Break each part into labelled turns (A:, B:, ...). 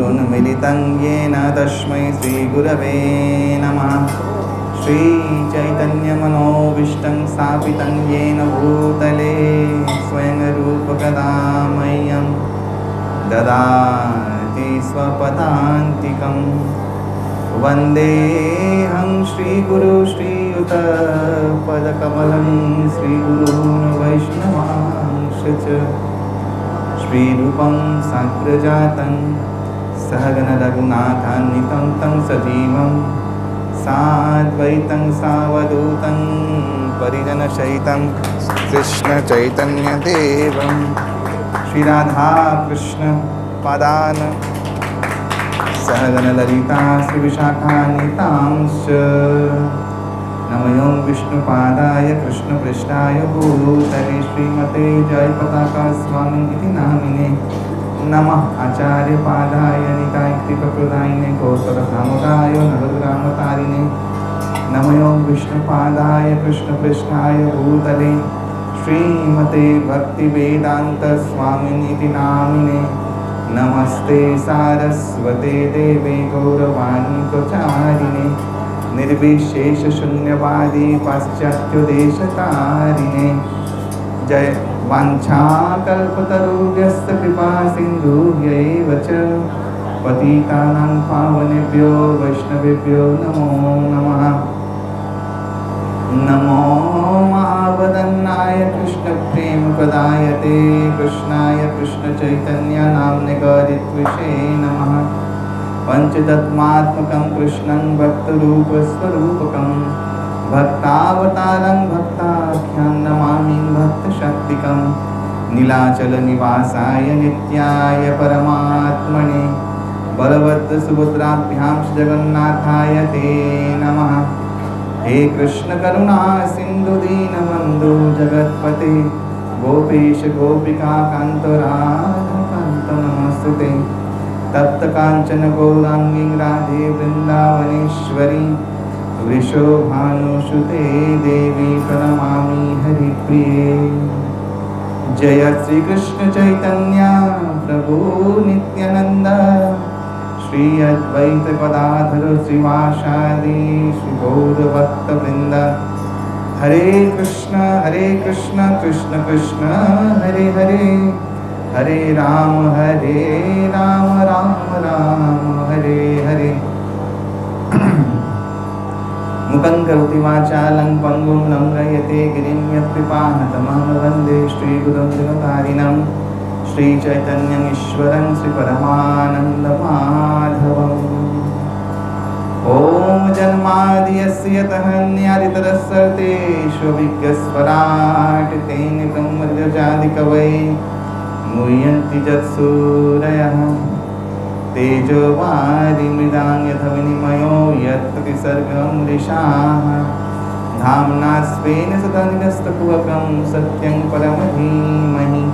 A: गुरुन्मिलितं येन तस्मै श्रीगुरवे नमः। श्रीचैतन्यमनोभीष्टं स्थापितं येन भूतले स्वयं रूपकदा मह्यं ददाति स्वपदान्तिकं। वन्देऽहं श्रीगुरु श्रीयुतपदकमलं श्रीगुरून् वैष्णवांश्च श्रीरूपं साग्रजातं सहगणरघुनाथान्वितं तं सजीवं साद्वैतं सावधूतं परिजनसहितं कृष्णचैतन्यदेवं श्रीराधाकृष्णपादान् सहगणललिता श्रीविशाखान्वितांश्च नमो विष्णुपादाय कृष्णपृष्ठाय भूतले श्रीमते जयपताका स्वामिनिति नामिने नमः आचार्यपादाय निताय कृपप्रदायिने गोत्रधामोदाय नवग्रामतारिणे नमो विष्णुपादाय कृष्णपृष्ठाय भूतले श्रीमते भक्तिवेदान्त स्वामिनिति नामिने नमस्ते सारस्वते देवे गौरवाणी प्रचारिणे निर्विशेष शून्यवादी पाश्चात्योदेशतारिणे जय वाञ्छाकल्पतरुभ्यश्च कृपा सिन्धुभ्यैव च पतितानां पावनेभ्यो वैष्णवेभ्यो नमो नमः। नमो महावदन्नाय कृष्णप्रेमप्रदायते कृष्णाय कृष्णचैतन्यनाम्ने गौरत्विषे नमः। पञ्चतत्त्वात्मकं कृष्णं भक्तरूपस्वरूपकं भक्तावतारं भक्ताख्यं नमामि भक्तशक्तिकं नीलाचलनिवासाय नित्याय परमात्मने बलभद्रसुभद्राभ्यां जगन्नाथाय ते नमः। हे कृष्ण करुणा सिन्धु दीनबन्धु जगत्पते गोपेश गोपिका कान्त राधाकान्त नमस्तुते तप्त कांचन गौरांगी राधे वृंदावनेश्वरी वृषभानुसुते देवी प्रणमामि हरिप्रिये। जय श्री कृष्ण चैतन्य प्रभु नित्यानंद श्री अद्वैत गदाधर श्रीवासादि श्री गौर भक्त वृंद। हरे कृष्ण कृष्ण कृष्ण हरे हरे हरे राम राम राम हरे हरे। मुखं करोति वाचालं पङ्गुं लङ्घयते गिरिं यत्कृपातमहं वन्दे श्रीगुरुं जगतारिणं श्रीचैतन्यमीश्वरं श्रीपरमानन्दमाधवम्। ॐ जन्माद्यस्य यतोऽन्यादितरस्सर्तेष्वभिज्ञस्वराट् तेन ब्रह्मर्यजादिकवये मुह्यन्ति यत्सूरयः तेजोवारिमृदां यथा विनिमयो यत्र त्रिसर्गं मृषाः धाम्ना स्वेन सदा निरस्तकुहकं सत्यं परं धीमहि।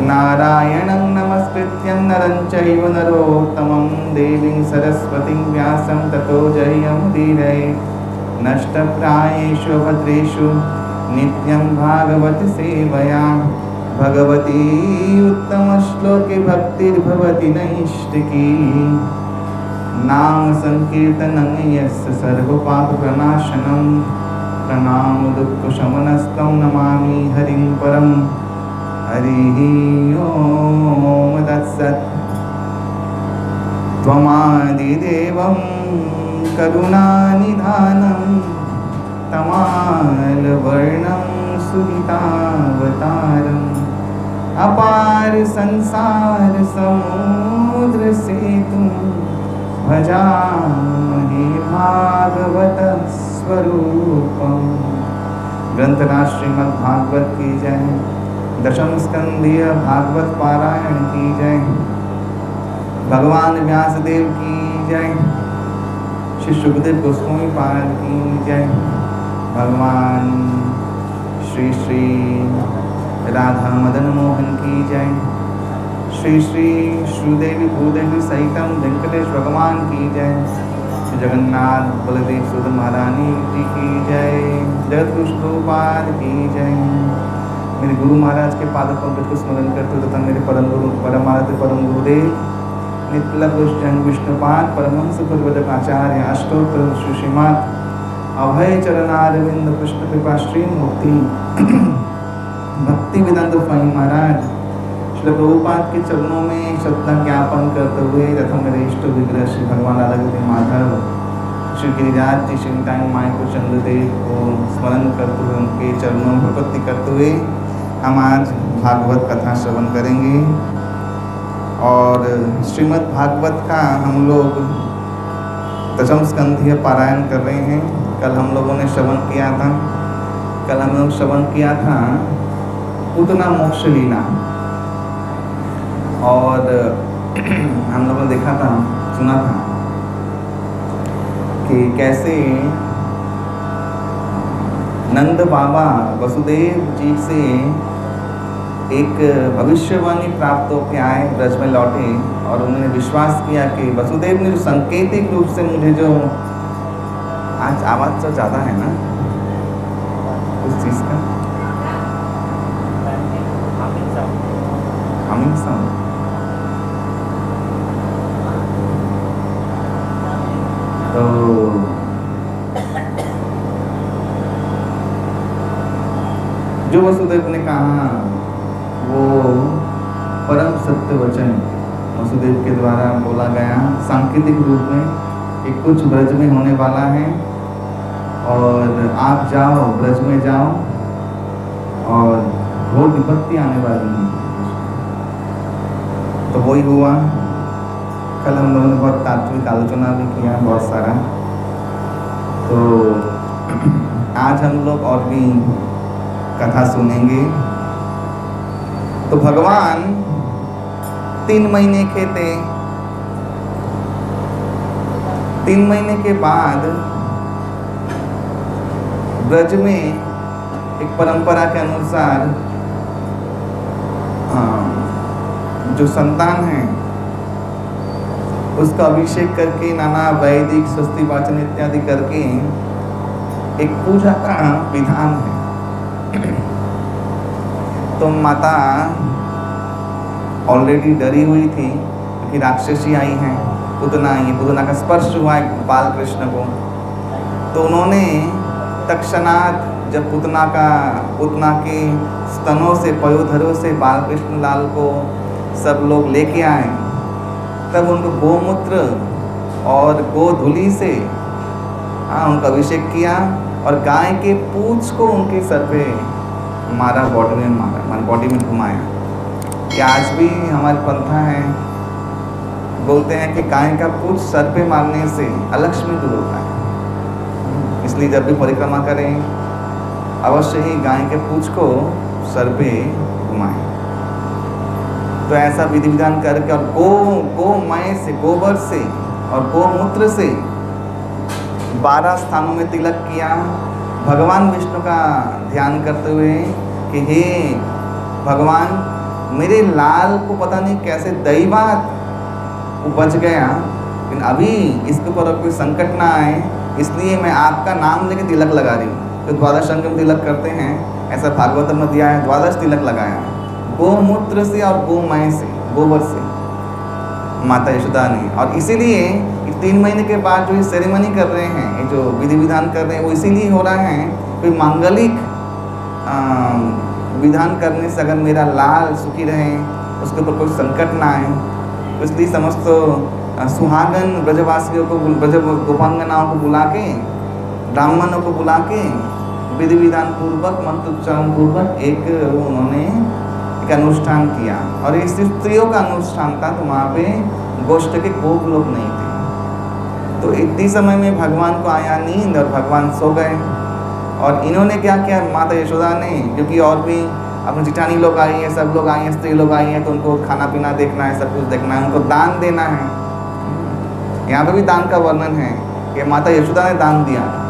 A: नारायणं नमस्कृत्यं नरं चैव नरोत्तमं देवीं सरस्वतीं व्यासं ततो जयमुदीरये। नष्टप्रायेषु भद्रेषु नित्यं भागवत सेवया भगवती उत्तमश्लोके भक्तिर्भवति नैष्टिकी। नाम संकीर्तनं यस्य सर्वपापप्रणाशनं प्रणामो दुःखशमनस्तं नमामि हरिं परं। हरिः ओम तत्सत्। त्वमादिदेवं करुणानिधानं तमालवर्णं सुवितावतारम् अपार संसार समुद्र सेतुं भजामहे भागवत स्वरूपम्। ग्रंथराज श्रीमद्भागवत की जय। दशम स्कंदीय भागवत पारायण की जय। भगवान व्यासदेव की जय। श्री सुखदेव गोस्वामी पाद की जय। भगवान श्री श्री राधा मदन मोहन की जय। श्री श्री श्रीदेवी भूदेवी सहितम वेंकटेश भगवान की जय। श्री जगन्नाथ बलदेव सुध महारानी जी की जय। जगत गोपाल की जय। मेरे गुरु महाराज के पाद पंकज को स्मरण करते हुए तथा मेरे परम गुरु परम आराध्य परम गुरुदेव नित्य जन विष्णुपाद परमहंस गुरुवदक आचार्य अष्टोत्तर सुषिमात अभय चरणारविंद कृष्ण कृपा श्री मूर्ति भक्ति वेदांत स्वामी महाराज श्री प्रभुपाद के चरणों में श्रद्धा ज्ञापन करते हुए तथा मेरे इष्ट विग्रह श्री भगवान राधा माधव श्री गिरिराज जी श्री टाइम माई को चंद्रदेव को स्मरण करते हुए उनके चरणों में प्रपत्ति करते हुए हम आज भागवत कथा श्रवण करेंगे। और श्रीमद् भागवत का हम लोग दशम स्कंधीय पारायण कर रहे हैं। कल हम लोगों ने श्रवण किया था पूतना मोक्ष लीला, और हम लोगों ने देखा था, सुना था कि कैसे नंद बाबा वसुदेव जी से एक भविष्यवाणी प्राप्त होकर आए, ब्रज में लौटे और उन्होंने विश्वास किया कि वसुदेव ने जो सांकेतिक रूप से मुझे जो आज आवाज़ तो ज़्यादा है ना उस चीज़ का हमिंग साउंड तो जो वसुदेव ने कहा वो परम सत्य वचन वसुदेव के द्वारा बोला गया सांकेतिक रूप में कि कुछ ब्रज में होने वाला है और आप जाओ, ब्रज में जाओ और घोर विपत्ति आने वाली है। तो वही हुआ। कल हम लोगों ने बहुत तात्विक आलोचना भी किया, बहुत सारा। तो आज हम लोग और भी कथा सुनेंगे। तो भगवान 3 महीने के थे। 3 महीने के बाद ब्रज में एक परंपरा के अनुसार जो संतान है उसका अभिषेक करके नाना वैदिक स्वस्ति वाचन इत्यादि करके एक पूजा का विधान है। तो माता ऑलरेडी डरी हुई थी क्योंकि राक्षसी आई हैं, पूतना आई है, पूतना का स्पर्श हुआ है बाल कृष्ण को। तो उन्होंने तत्क्षणात जब पूतना के स्तनों से पयोधरों से बाल कृष्ण लाल को सब लोग लेके आए, तब उनको गोमूत्र और गोधूलि से उनका अभिषेक किया और गाय के पूंछ को उनके सर पे मारा, बॉडी में घुमाया। ये आज भी हमारी पंथा है, बोलते हैं कि गाय का पूंछ सर पे मारने से अलक्ष्मी दूर होता है। इसलिए जब भी परिक्रमा करें अवश्य ही गाय के पूंछ को सर पे घुमाएं। तो ऐसा विधि विधान करके और गोमय से, गोबर से और गोमूत्र से 12 स्थानों में तिलक किया, भगवान विष्णु का ध्यान करते हुए कि हे भगवान, मेरे लाल को पता नहीं कैसे दैवात वो बच गया, लेकिन अभी इसके ऊपर कोई संकट ना आए, इसलिए मैं आपका नाम लेके तिलक लगा रही हूँ। तो द्वादश अंग में तिलक करते हैं, ऐसा भागवत में दिया है, द्वादश तिलक लगाया गोमूत्र से और गोमय से, गोबर से माता यशोदा ने। और इसीलिए 3 महीने के बाद जो ये सेरेमनी कर रहे हैं, ये जो विधि विधान कर रहे हैं, वो इसीलिए हो रहा है कोई मांगलिक विधान करने से अगर मेरा लाल सुखी रहे, उसके ऊपर कोई संकट ना आए, तो इसलिए समस्त सुहागन ब्रजवासियों को, ब्रज गोपांगनाओं को बुला के, ब्राह्मणों को बुला के विधि विधान पूर्वक मंत्रोच्चारण पूर्वक एक उन्होंने एक अनुष्ठान किया। और ये सिर्फ स्त्रियों का अनुष्ठान था, तो वहाँ पे गोष्ठ के गोप लोग नहीं थे। तो इतनी समय में भगवान को आया नींद और भगवान सो गए। और इन्होंने क्या किया, माता यशोदा ने, क्योंकि और भी अपने जिठानी लोग आई हैं, सब लोग आई हैं, स्त्री लोग आई हैं, तो उनको खाना पीना देखना है, सब कुछ देखना है, उनको दान देना है। यहाँ पे भी दान का वर्णन है कि माता यशोदा ने दान दिया था।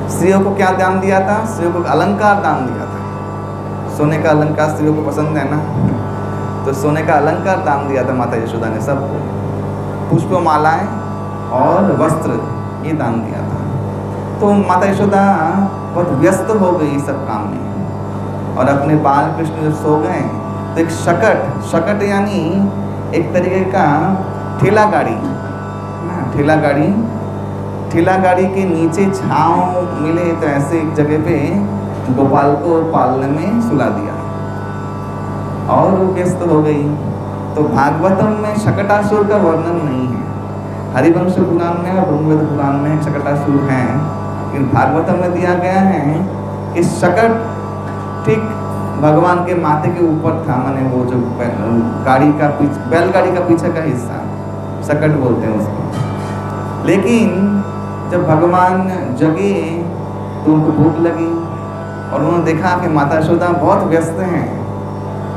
A: स्त्रियों को क्या दान दिया था? स्त्रियों को अलंकार दान दिया था। सोने का अलंकार स्त्रियों को पसंद है ना, तो सोने का अलंकार दान दिया था माता यशोदा ने सबको। पुष्प मालाएं और वस्त्र ये दान दिया था। तो माता यशोदा बहुत व्यस्त हो गई सब काम में। और अपने बाल कृष्ण जब सो गए तो एक शकट यानी एक तरीके का ठेला गाड़ी, ठेला गाड़ी के नीचे छांव मिले तो ऐसे एक जगह पे गोपाल को पालने में सुला दिया और वो व्यस्त हो गई। तो भागवतम में शकटासुर का वर्णन नहीं है, हरिवंश पुराण में और ब्रह्मवेद पुराण में शकटासुर हैं, लेकिन भागवतम में दिया गया है कि शकट ठीक भगवान के माथे के ऊपर था, माने वो जो बैलगाड़ी का पीछे का हिस्सा शकट बोलते हैं उसको। लेकिन जब भगवान जगे तो उनको भूख लगी और उन्होंने देखा कि माता यशोदा बहुत व्यस्त हैं,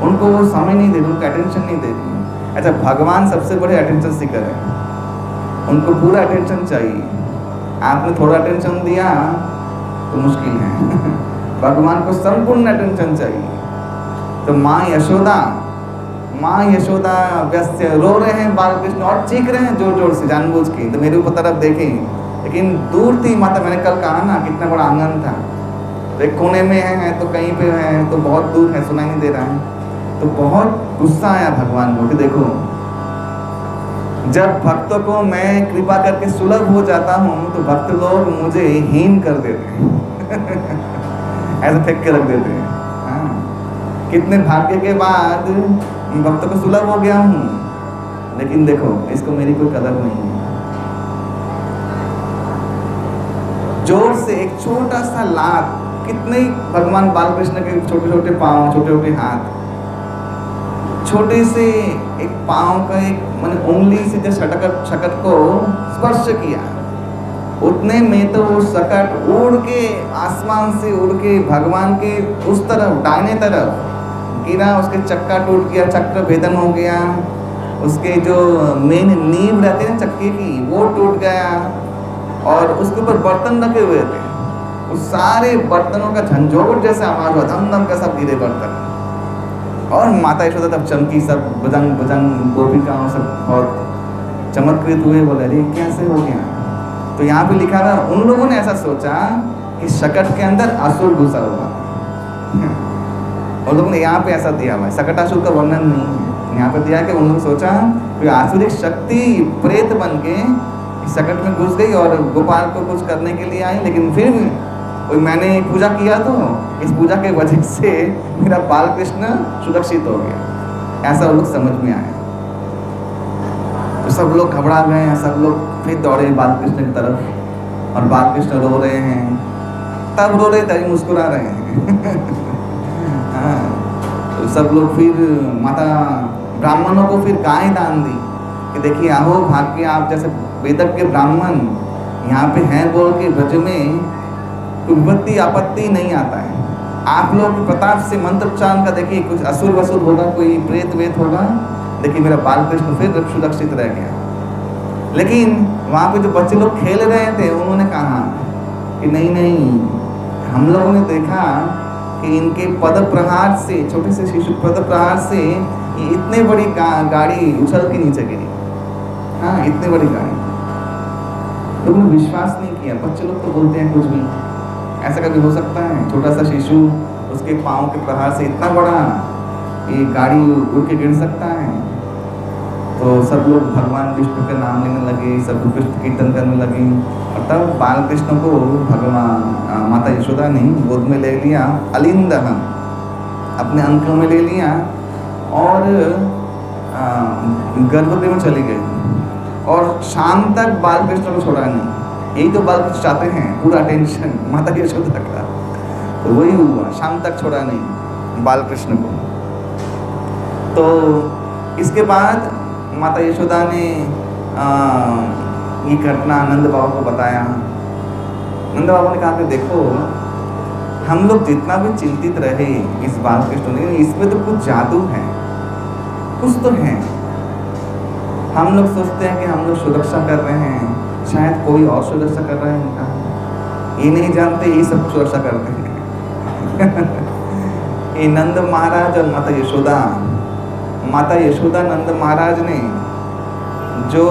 A: उनको वो समय नहीं दे रही, उनको अटेंशन नहीं दे रही। अच्छा, भगवान सबसे बड़े अटेंशन सीकर है, उनको पूरा अटेंशन चाहिए। आपने थोड़ा अटेंशन दिया तो मुश्किल है भगवान को संपूर्ण अटेंशन चाहिए। तो माँ यशोदा व्यस्त रो रहे हैं बाल कृष्ण और चीख रहे हैं जोर जोर से जानबूझ के, तो मेरे ऊपर तरफ देखें, लेकिन दूर थी माता। मैंने कल कहा ना कितना बड़ा आंगन था, तो एक कोने में है तो कहीं पे है तो बहुत दूर है, सुनाई नहीं दे रहा है। तो बहुत गुस्सा आया भगवान को कि देखो, जब भक्तों को मैं कृपा करके सुलभ हो जाता हूँ तो भक्त लोग मुझे हीन कर देते हैं ऐसे फेंक के रख देते हैं। हाँ, कितने भाग्य के बाद भक्तों को सुलभ हो गया हूँ, लेकिन देखो इसको मेरी कोई कदर नहीं है। जोर से एक छोटा सा लात, कितने भगवान बाल कृष्ण के छोटे छोटे पाँव, छोटे छोटे हाथ, छोटे से एक पाँव का एक मैंने उंगली से जो शकट को स्पर्श किया, उतने में तो वो शकट उड़ के आसमान से उड़ के भगवान के उस तरफ दाहिने तरफ गिरा, उसके चक्का टूट गया, चक्र भेदन हो गया, उसके जो मेन नींव रहते हैं चक्के की वो टूट गया और उसके ऊपर बर्तन रखे हुए थे, उस सारे बर्तनों का झंझोर जैसा आवाज हुआ, धम धम का सब गिरे बर्तन। और माता यशोदा तब चमकी, सब भुजंग गोपिकाओं सब बहुत चमत्कृत हुए, बोले अरे कैसे हो गया। तो यहाँ पे लिखा था उन लोगों ने ऐसा सोचा कि शकट के अंदर असुर घुसा हुआ उन लोगों ने यहाँ पे ऐसा दिया हुआ है, शकटासुर का वर्णन नहीं है, यहाँ पे दिया कि उन लोगों ने सोचा कि आसुरिक शक्ति प्रेत बन के शकट में घुस गई और गोपाल को कुछ करने के लिए आई, लेकिन फिर कोई मैंने पूजा किया तो इस पूजा के वजह से मेरा बाल कृष्ण सुरक्षित हो गया, ऐसा वो लोग समझ में आया। तो सब लोग घबरा गए हैं, सब लोग फिर दौड़े बाल कृष्ण की तरफ और बाल कृष्ण रो रहे हैं, तब रो रहे तभी मुस्कुरा रहे हैं हाँ, तो सब लोग फिर माता ब्राह्मणों को फिर गाय दान दी कि देखिए आहो भाग्य आप जैसे वेदक के ब्राह्मण यहाँ पे हैं बोल के ब्रज में कोई विपत्ति आपत्ति नहीं आता है। आप लोग के प्रताप से मंत्र उच्चारण का देखिए, कुछ असुर वसुर होगा, कोई प्रेत वेत होगा, देखिए मेरा बाल कृष्ण फिर सुरक्षित रह गया। लेकिन वहाँ पे जो बच्चे लोग खेल रहे थे उन्होंने कहा कि नहीं, हम लोगों ने देखा कि इनके पद प्रहार से, छोटे से शिशु पद प्रहार से ये इतने बड़ी गाड़ी उछल के नीचे गिरी। हाँ, इतनी बड़ी गाड़ी, लोगों ने विश्वास नहीं किया। बच्चे लोग तो बोलते हैं कुछ भी, ऐसा कभी हो सकता है? छोटा सा शिशु उसके पाँव के प्रहार से इतना बड़ा ये गाड़ी उड़ के गिर सकता है? तो सब लोग भगवान विष्णु के नाम लेने लगे, सब कृष्ण कीर्तन करने लगे और तब बाल कृष्ण को भगवान माता यशोदा ने गोद में ले लिया, अलिंदह अपने अंकों में ले लिया और गर्भगृह में चली गई और शाम तक बाल कृष्ण को छोड़ा नहीं। यही तो बाल कृष्ण चाहते हैं, पूरा अटेंशन माता यशोदा का, तो वही हुआ, शाम तक छोड़ा नहीं बाल कृष्ण को। तो इसके बाद माता यशोदा ने ये घटना नंद बाबा को बताया। नंद बाबा ने कहा कि देखो, हम लोग जितना भी चिंतित रहे इस बाल कृष्ण ने, इसमें तो कुछ जादू है, कुछ तो है। हम लोग सोचते हैं कि हम लोग सुरक्षा कर रहे हैं, शायद कोई और सुरक्षा कर रहा है इनका, ये नहीं जानते ये सब सुरक्षा करते हैं ये नंद महाराज और माता यशोदा नंद महाराज ने जो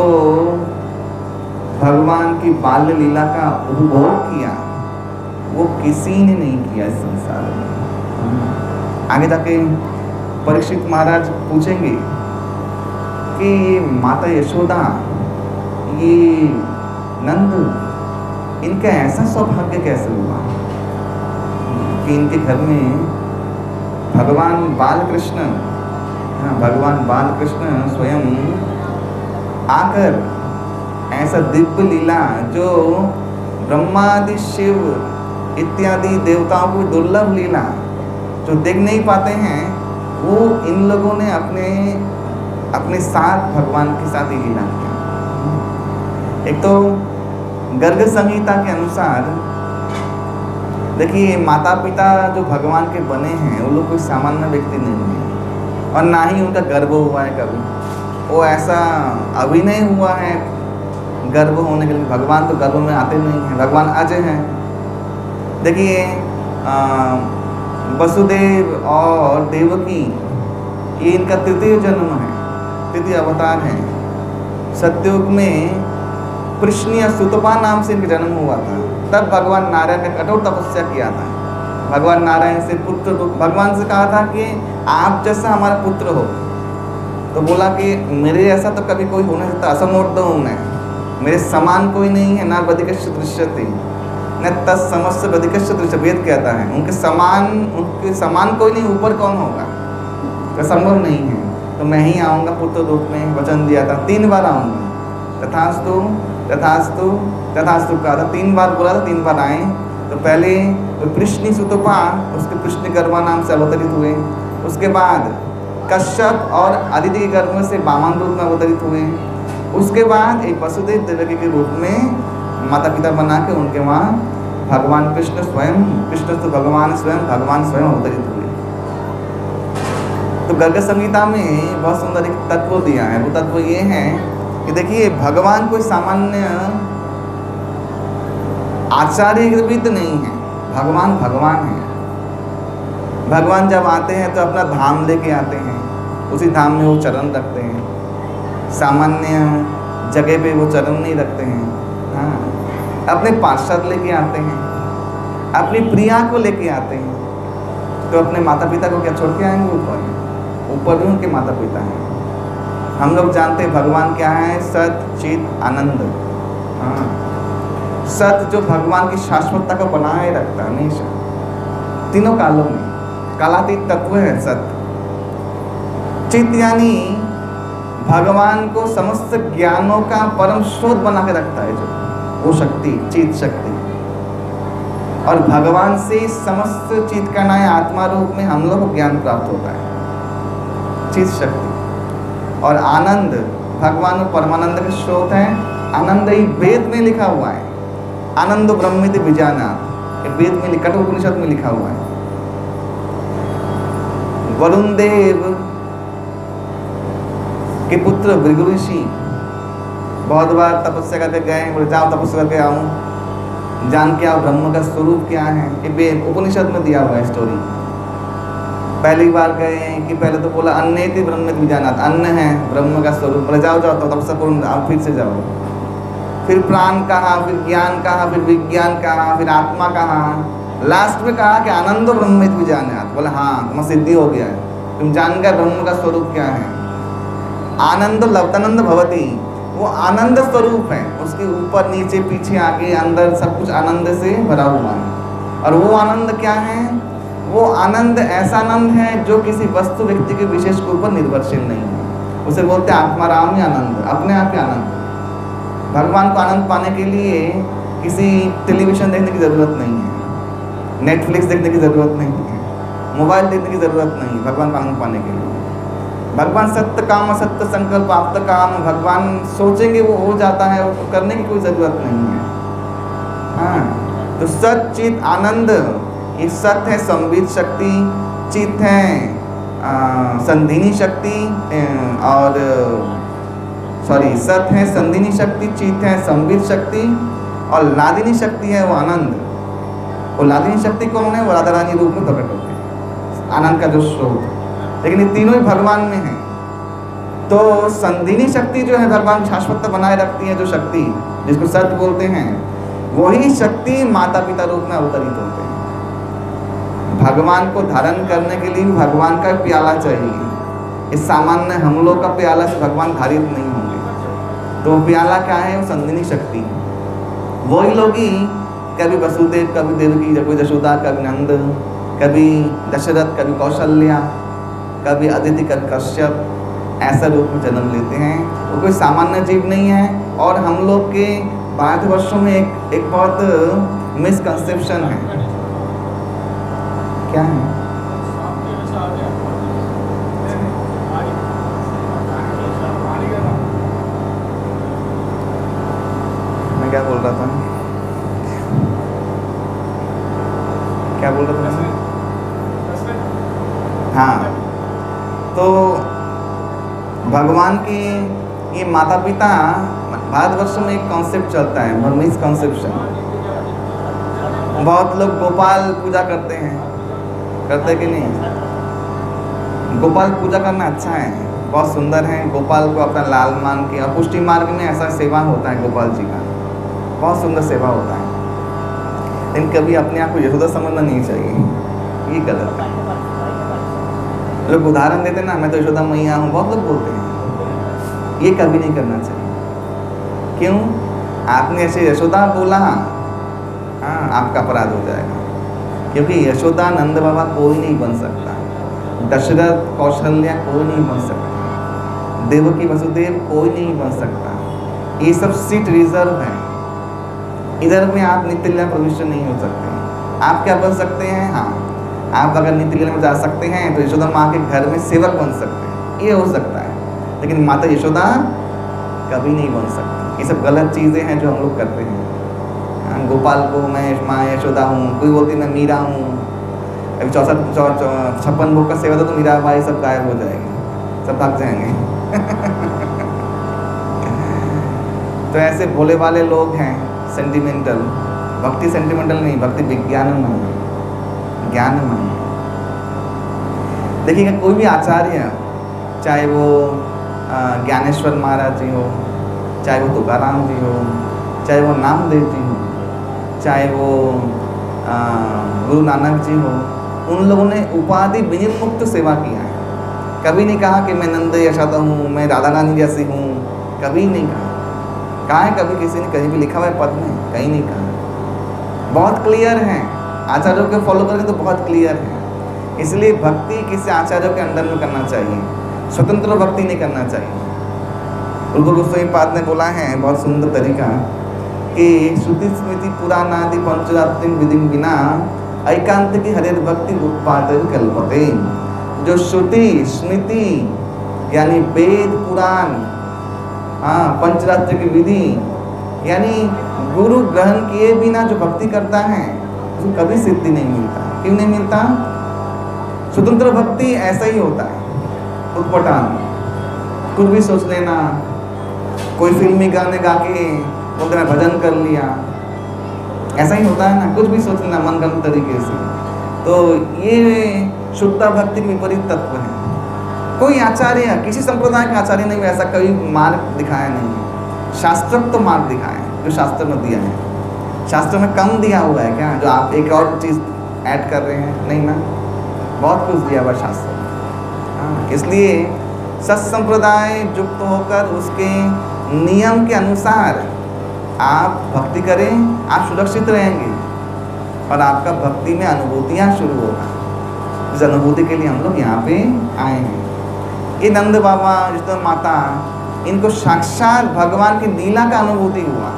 A: भगवान की बाल्य लीला का उपभोग किया वो किसी ने नहीं किया इस संसार में। आगे जाके परीक्षित महाराज पूछेंगे कि माता यशोदा, ये नंद, इनका ऐसा सौभाग्य कैसे हुआ कि इनके घर में भगवान बालकृष्ण, भगवान बालकृष्ण स्वयं आकर ऐसा दिव्य लीला जो ब्रह्मादि शिव इत्यादि देवताओं को दुर्लभ लीला जो देख नहीं पाते हैं, वो इन लोगों ने अपने साथ भगवान के साथ ही लीला किया। एक तो गर्ग संहिता के अनुसार देखिए, माता पिता जो भगवान के बने हैं वो लोग कोई सामान्य व्यक्ति नहीं है, और ना ही उनका गर्भ हुआ है कभी। वो ऐसा अभिनय हुआ है गर्भ होने के लिए। भगवान तो गर्भ में आते नहीं हैं, भगवान अजय हैं। देखिए वसुदेव और देवकी, ये इनका तृतीय जन्म है, तृतीय अवतार है। सत्ययुग में कृष्ण सुतपा नाम से इनका जन्म हुआ था। तब भगवान नारायण ने कठोर तपस्या किया था। भगवान नारायण से पुत्र, भगवान से कहा था कि आप जैसा हमारा पुत्र हो। तो बोला कि मेरे ऐसा तो कभी कोई हो नहीं सकता, असमोर्ध हूँ मैं, मेरे समान कोई नहीं है। ना बधिकश्च दृश्यते न तत्समस्य बधिकश्च दृश्यते, वेद कहता है उनके समान कोई नहीं, ऊपर कौन होगा, तो संभव नहीं है। तो मैं ही आऊँगा पुत्र रूप में, वचन दिया था 3 बार आऊँगा। तथास्तु तथास्तु तथास्तु कहा था, 3 बार बोला था, 3 बार आए। तो पहले तो कृष्ण सुतपा, उसके कृष्ण गर्भा नाम से अवतरित हुए। उसके बाद कश्यप और अदिति के गर्भ से वामन रूप में अवतरित हुए। उसके बाद एक वसुदेव देवकी के रूप में माता पिता बना के उनके वहाँ भगवान कृष्ण स्वयं, कृष्ण तो भगवान स्वयं अवतरित हुए। तो गर्ग संहिता में बहुत सुंदर एक तत्व दिया है। वो तत्व ये है कि देखिए, भगवान कोई सामान्य आचार्य विद नहीं है, भगवान भगवान है। भगवान जब आते हैं तो अपना धाम लेके आते हैं, उसी धाम में वो चरण रखते हैं। सामान्य जगह पे वो चरण नहीं रखते हैं। हाँ, अपने पार्षद लेके आते हैं, अपनी प्रिया को लेके आते हैं। तो अपने माता पिता को क्या छोड़ के आएंगे ऊपर भी उनके माता पिता हैं। हम लोग जानते हैं भगवान क्या है, सत चित आनंद। हाँ, सत जो भगवान की शाश्वतता को बनाए रखता है हमेशा, तीनों कालों में, कालातीत तत्व है सत। चित यानी भगवान को समस्त ज्ञानों का परम स्रोत बना के रखता है, जो वो शक्ति, चित शक्ति। और भगवान से समस्त चित का नाम आत्मा रूप में हम लोग को ज्ञान प्राप्त होता है, चित शक्ति। और आनंद, भगवान परमानंद के स्रोत है। आनंद ही वेद में लिखा हुआ है, आनंद ब्रह्मिति विजानात्, वेद में, कठोपनिषद में लिखा हुआ है। वरुण देव के पुत्र भृगु ऋषि बहुत बार तपस्या करके गए, बोले जाओ तपस्या करके आऊँ, जान के आओ ब्रह्म का स्वरूप क्या है। ये उपनिषद में दिया हुआ है स्टोरी। पहली बार गए कि पहले तो बोला अन्नेति ब्रह्मेति विजानात्, अन्न है ब्रह्म का स्वरूप। बोले जाओ जाओ तो तपस्या करो, आप फिर से जाओ। फिर प्राण कहा, फिर ज्ञान कहा, फिर विज्ञान कहा, फिर आत्मा कहा, लास्ट में कहा कि आनंदो ब्रह्मेति विजानात्। बोले हाँ, तुम्हारा सिद्धि हो गया है, तुम जान गए ब्रह्म का स्वरूप क्या है। आनंद लवतानंद भवति, वो आनंद स्वरूप है। उसके ऊपर नीचे पीछे आगे अंदर सब कुछ आनंद से भरा हुआ है। और वो आनंद क्या है, वो आनंद ऐसा आनंद है जो किसी वस्तु व्यक्ति के विशेष के ऊपर निर्भरशील नहीं है। उसे बोलते हैं आत्माराम ही आनंद, अपने आप ही आनंद। भगवान को आनंद पाने के लिए किसी टेलीविजन देखने की ज़रूरत नहीं है, नेटफ्लिक्स देखने की ज़रूरत नहीं है, मोबाइल देखने की ज़रूरत नहीं है भगवान को आनंद पाने के लिए। भगवान सत्य काम, सत्य संकल्प, आप्त काम, भगवान सोचेंगे वो हो जाता है, उसको करने की कोई ज़रूरत नहीं है। हाँ, तो सत चित आनंद, ये सत है संवित शक्ति, चित है संधिनी शक्ति, और सत है संधिनी शक्ति, चित है संवित शक्ति, और लादिनी शक्ति है वो आनंद। वो लादिनी शक्ति कौन है, वो राधा रानी रूप में प्रकट होते हैं, आनंद का जो स्रोत। लेकिन ये तीनों ही भगवान में हैं। तो संधिनी शक्ति जो है भगवान शाश्वत बनाए रखती है, जो शक्ति जिसको सत्य बोलते हैं, वही शक्ति माता पिता रूप में अवतरित होते हैं। भगवान को धारण करने के लिए भी भगवान का प्याला चाहिए। इस सामान्य हम लोग का प्याला से भगवान धारित नहीं होंगे। तो प्याला क्या है? वो संदिनी शक्ति। वही लोग ही कभी वसुदेव, कभी देवकी, कभी यशोदा, कभी नंद, कभी दशरथ, कभी कौशल्या, कभी अदिति, कभी कश्यप, ऐसा रूप में जन्म लेते हैं। वो कोई सामान्य जीव नहीं है। और हम लोग के भारतवर्षों में एक बहुत मिसकंसेप्शन है। क्या है? मैं क्या बोल रहा था? क्या बोल रहा था? हाँ, तो भगवान की ये माता पिता, भारतवर्ष में एक कॉन्सेप्ट चलता है, मिसकंसेप्शन। बहुत लोग गोपाल पूजा करते हैं, करते कि नहीं? गोपाल पूजा करना अच्छा है, बहुत सुंदर है। गोपाल को अपना लाल मान के, और पुष्टि मार्ग में ऐसा सेवा होता है गोपाल जी का, बहुत सुंदर सेवा होता है। लेकिन कभी अपने आप को यशोदा समझना नहीं चाहिए, ये गलत है। लोग उदाहरण देते ना, मैं तो यशोदा मैया हूँ, बहुत लोग बोलते हैं, ये कभी नहीं करना चाहिए। क्यों? आपने ऐसे यशोदा बोला, हाँ, आपका अपराध हो जाएगा। क्योंकि यशोदा नंद बाबा कोई नहीं बन सकता, दशरथ कौशल्या कोई नहीं बन सकता, देवकी वसुदेव कोई नहीं बन सकता। ये सब सीट रिजर्व है। इधर में आप नित्य लीला प्रविष्ट नहीं हो सकते। आप क्या बन सकते हैं? हाँ, आप अगर नित्य लीला में जा सकते हैं तो यशोदा माँ के घर में सेवक बन सकते हैं, ये हो सकता है। लेकिन माता यशोदा कभी नहीं बन सकती। ये सब गलत चीज़ें हैं जो हम लोग करते हैं। गोपाल को मैं माँ यशोदा हूँ, कोई बोलती मैं मीरा हूँ। अभी 56 भोग का सेवा तो मीरा भाई सब गायब हो जाएंगे, सब भाग जाएंगे। तो ऐसे भोले वाले लोग हैं, सेंटिमेंटल। भक्ति सेंटिमेंटल नहीं, भक्ति विज्ञानमय, ज्ञानमय। देखिए, कोई भी आचार्य, चाहे वो ज्ञानेश्वर महाराज जी हो, चाहे वो तुकाराम जी हो, चाहे वो नामदेव जी हो, चाहे वो गुरु नानक जी हो, उन लोगों ने उपाधि विनिर्मुक्त सेवा किया है। कभी नहीं कहा कि मैं नंद यशोदा हूँ, मैं राधा रानी जैसी हूँ, कभी नहीं कहा है? कभी किसी ने कहीं भी लिखा हुआ है पद में? कहीं नहीं कहा। बहुत क्लियर है, आचार्यों के फॉलो करें तो बहुत क्लियर है। इसलिए भक्ति किसी आचार्यों के अंडर में करना चाहिए, स्वतंत्र भक्ति नहीं करना चाहिए। रूप गोस्वामी पाद ने बोला है बहुत सुंदर तरीका कि श्रुति स्मृति पुराणादि पंचरात्रि विधि बिना एकांत की हरेर भक्ति उत्पादन कल्पते। जो श्रुति स्मृति यानी वेद पुराण, हाँ, पंचरात्रि की विधि यानी गुरु ग्रहण किए बिना जो भक्ति करता है उसको कभी सिद्धि नहीं मिलता। क्यों नहीं मिलता? स्वतंत्र भक्ति ऐसा ही होता है, उटपटांग, कुछ भी सोच लेना। कोई फिल्मी गाने गा के बोलते मैं भजन कर लिया, ऐसा ही होता है ना, कुछ भी सोच लेना मनगढ़ंत तरीके से। तो ये शुद्धता भक्ति के विपरीत तत्व है। कोई आचार्य, किसी संप्रदाय के आचार्य ने भी ऐसा कभी मार्ग दिखाया नहीं है। शास्त्रोक्त तो मार्ग दिखाया है जो शास्त्र में दिया है। शास्त्र में कम दिया हुआ है क्या, जो आप एक और चीज़ ऐड कर रहे हैं? नहीं ना, बहुत कुछ दिया हुआ शास्त्र। हाँ, इसलिए सत्संप्रदाय युक्त होकर उसके नियम के अनुसार आप भक्ति करें, आप सुरक्षित रहेंगे और आपका भक्ति में अनुभूतियाँ शुरू होगा। इस अनुभूति के लिए हम लोग यहाँ पे आए हैं। ये नंद बाबा, यशोदा माता, इनको साक्षात भगवान की लीला का अनुभूति हुआ,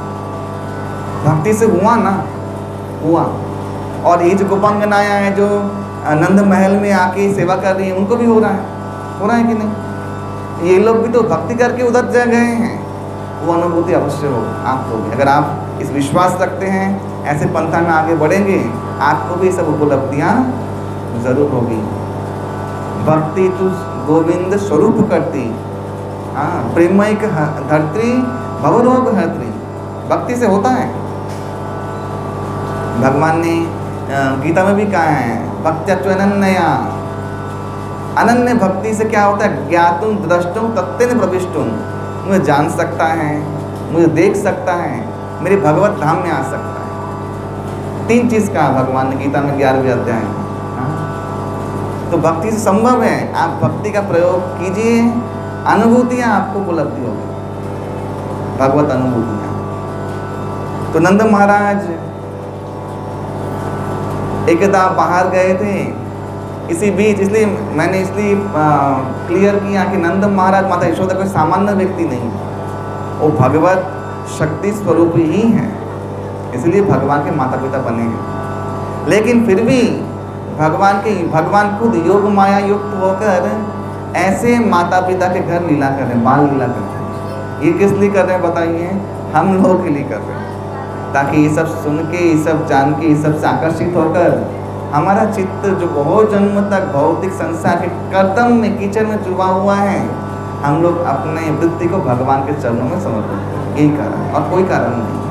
A: भक्ति से हुआ ना, हुआ। और ये जो गोपांगनाया है जो नंद महल में आके सेवा कर रही है, उनको भी हो रहा है कि नहीं? ये लोग भी तो भक्ति करके उधर जा गए हैं। वो अनुभूति अवश्य हो आपको भी। अगर आप इस विश्वास रखते हैं, ऐसे पंथा में आगे बढ़ेंगे, आपको भी सब उपलब्धियाँ जरूर होगी। भक्ति तो गोविंद स्वरूप करती, हाँ, प्रेमयिक धरत्री भवरोग हरत्री। भक्ति से होता है। भगवान ने गीता में भी कहा है, भक्त्यत्वनन्या, अनन्य भक्ति से क्या होता है? ज्ञातुम द्रष्टुम तत्तेन प्रविष्टुम, मुझे जान सकता है, मुझे देख सकता है, मेरे भगवत धाम में आ सकता है। 3 चीज़ कहा भगवान ने गीता में 11वें अध्याय में। तो भक्ति से संभव है। आप भक्ति का प्रयोग कीजिए, अनुभूतियाँ आपको उपलब्धि होगी, भगवत अनुभूतियाँ। तो नंद महाराज एकदा बाहर गए थे इसी बीच, इसलिए मैंने क्लियर किया कि नंद महाराज माता यशोदा कोई सामान्य व्यक्ति नहीं, वो भगवत शक्ति स्वरूप ही हैं, इसलिए भगवान के माता पिता बने हैं। लेकिन फिर भी भगवान खुद योग माया युक्त होकर ऐसे माता पिता के घर लीला कर रहे हैं, बाल लीला कर रहे हैं। ये किस लिए कर रहे हैं बताइए? हम लोगों के लिए कर रहे हैं, ताकि ये सब सुन के, ये सब जान के, ये सब से आकर्षित होकर हमारा चित्त जो बहुत जन्म तक भौतिक संसार के कर्दम में, कीचड़ में डूबा हुआ है, हम लोग अपने वृत्ति को भगवान के चरणों में समर्पित करें। यही कारण, और कोई कारण नहीं।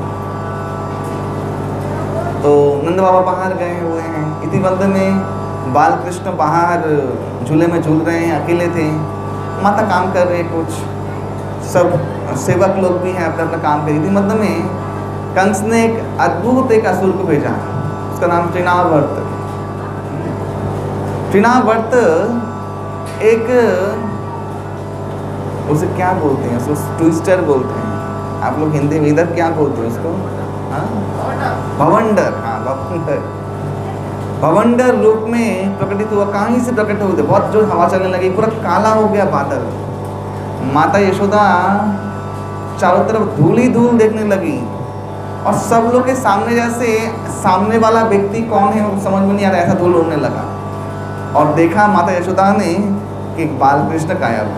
A: तो नंद बाबा बाहर गए हुए हैं, इतिवंत में बाल कृष्ण बाहर झूले में झूल रहे हैं, अकेले थे। माता काम कर रहे, कुछ सब सेवक लोग भी हैं अपना अपना काम कर। इतिवंत में कंस ने एक अद्भुत एक असुर को भेजा, उसका नाम तृणावर्त। तृणावर्त एक, उसे क्या बोलते हैं, उसको ट्विस्टर बोलते हैं। आप लोग हिंदी में इधर क्या बोलते हैं उसको? भवंडर। हाँ, भवंडर। भवंडर रूप में प्रकटित हुआ। कहीं से प्रकट हुए थे? बहुत जोर हवा चलने लगी, पूरा काला हो गया बादल। माता यशोदा चारों तरफ धूल ही धूल देखने लगी, और सब लोग के सामने, जैसे सामने वाला व्यक्ति कौन है वो समझ में नहीं आ रहा, ऐसा धूल उड़ने लगा। और देखा माता यशोदा ने कि बालकृष्ण गायब,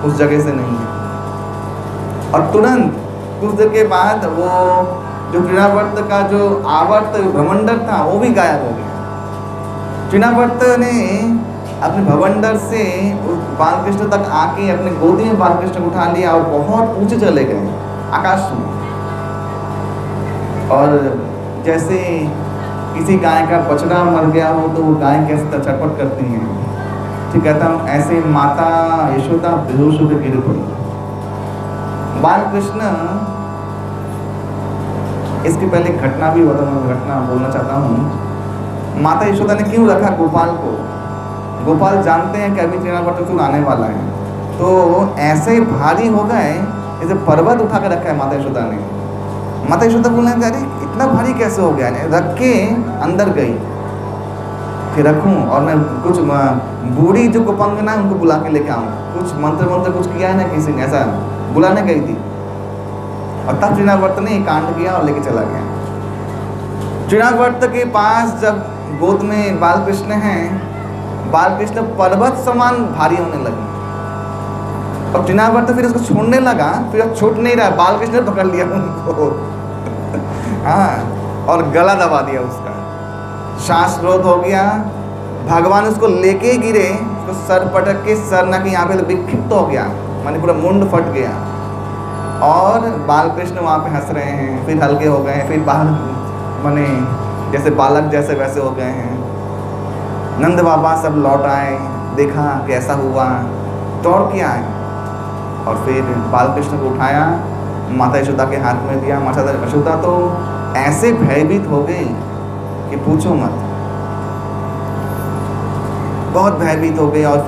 A: उस जगह से नहीं है। और तुरंत कुछ देर के बाद वो जो तृणावर्त का जो आवर्त भवंडर था वो भी गायब हो गया। तृणावर्त ने अपने भवंडर से बालकृष्ण तक आके अपने गोदी में बालकृष्ण को उठा लिया और बहुत ऊंचे चले गए आकाश में। और जैसे किसी गाय का बछड़ा मर गया हो तो वो गाय कैसे छटपट करती हैं, ठीक कहता हूँ, ऐसे माता यशोदा बेहोश होकर गिर पड़ी। बालकृष्ण, इसके पहले घटना भी हुआ था, मैं घटना बोलना चाहता हूँ। माता यशोदा ने क्यों रखा गोपाल को? गोपाल जानते हैं कि अभी तृणावर्त आने वाला है, तो ऐसे भारी हो गए जैसे पर्वत उठा के रखा है माता यशोदा ने। माता यशोदा बोलने लगे, अरे इतना भारी कैसे हो गया? रख के अंदर गई, फिर रखूं और मैं कुछ बूढ़ी जो कुपंगना है उनको बुला के लेके आऊँ, कुछ मंत्र कुछ किया है ना किसी ने, ऐसा बुलाने गई थी। और तब तृणावर्त ने कांड किया और लेके चला गया। तृणावर्त के पास जब गोद में बालकृष्ण हैं, बालकृष्ण पर्वत समान भारी होने लगे, और तृणावर्त फिर उसको छोड़ने लगा, फिर अब छूट नहीं रहा, बालकृष्ण ने पकड़ लिया उनको हाँ, और गला दबा दिया उसका, श्वास रोध हो गया। भगवान उसको लेके गिरे, उसको सर पटक के सर ना कि यहाँ पे विक्षिप्त हो गया, माने पूरा मुंड फट गया। और बालकृष्ण वहाँ पे हंस रहे हैं, फिर हल्के हो गए हैं, फिर माने जैसे बालक जैसे वैसे हो गए हैं। नंद बाबा सब लौट आए, देखा कैसा हुआ, दौड़ के आए और फिर बालकृष्ण को उठाया, माता यशोदा के हाथ में दिया। माता यशोदा तो ऐसे भयभीत हो गई कि पूछो मत, बहुत भयभीत हो गई। और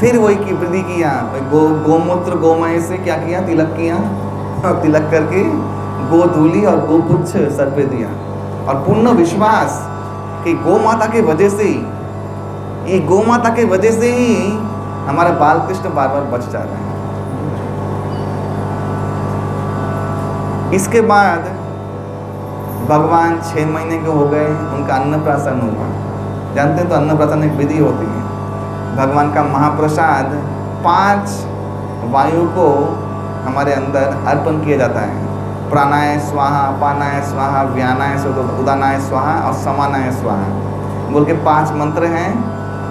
A: फिर वही की वृद्धि किया, गोमूत्र गोमय से क्या किया, तिलक किया, और तिलक करके गोधूली और गोपुच्छ सर पे दिया। और पूर्ण विश्वास कि गौ माता के वजह से ही, ये गौ माता के वजह से ही हमारा बालकृष्ण बार बार बच जा रहे हैं। इसके बाद भगवान 6 महीने के हो गए, उनका अन्नप्राशन हुआ। जानते हैं तो अन्नप्राशन एक विधि होती है, भगवान का महाप्रसाद 5 वायु को हमारे अंदर अर्पण किया जाता है। प्राणाय स्वाहा, अपानाय स्वाहा, व्यानाय स्वाहा, उदानाय स्वाहा और समानाय स्वाहा बोल के 5 मंत्र हैं।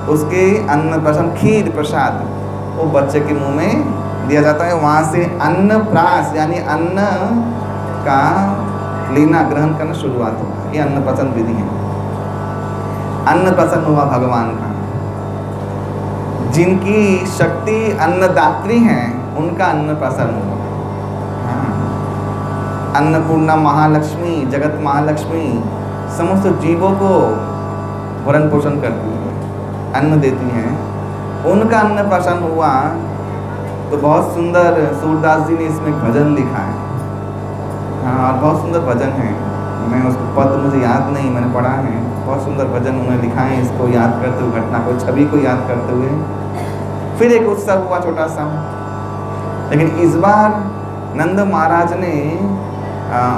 A: उसके अन्नप्राशन खीर प्रसाद वो बच्चे के मुंह में दिया जाता है। वहाँ से अन्नप्राश यानी अन्न का लेना ग्रहण करना शुरुआत हुआ। ये अन्नप्राशन विधि है। अन्नप्राशन हुआ भगवान का। जिनकी शक्ति अन्नदात्री हैं उनका अन्नप्राशन हुआ। अन्नपूर्णा महालक्ष्मी, जगत महालक्ष्मी समस्त जीवों को भरण पोषण करती है। अन्न देती हैं, उनका अन्न प्रसन्न हुआ। तो बहुत सुंदर सूरदास जी ने इसमें एक भजन लिखा है। हाँ, और बहुत सुंदर भजन है, मैं उसको पद मुझे याद नहीं, मैंने पढ़ा है। बहुत सुंदर भजन उन्होंने लिखा है, इसको याद करते हुए, घटना को, छवि को याद करते हुए। फिर एक उत्सव हुआ छोटा सा, लेकिन इस बार नंद महाराज ने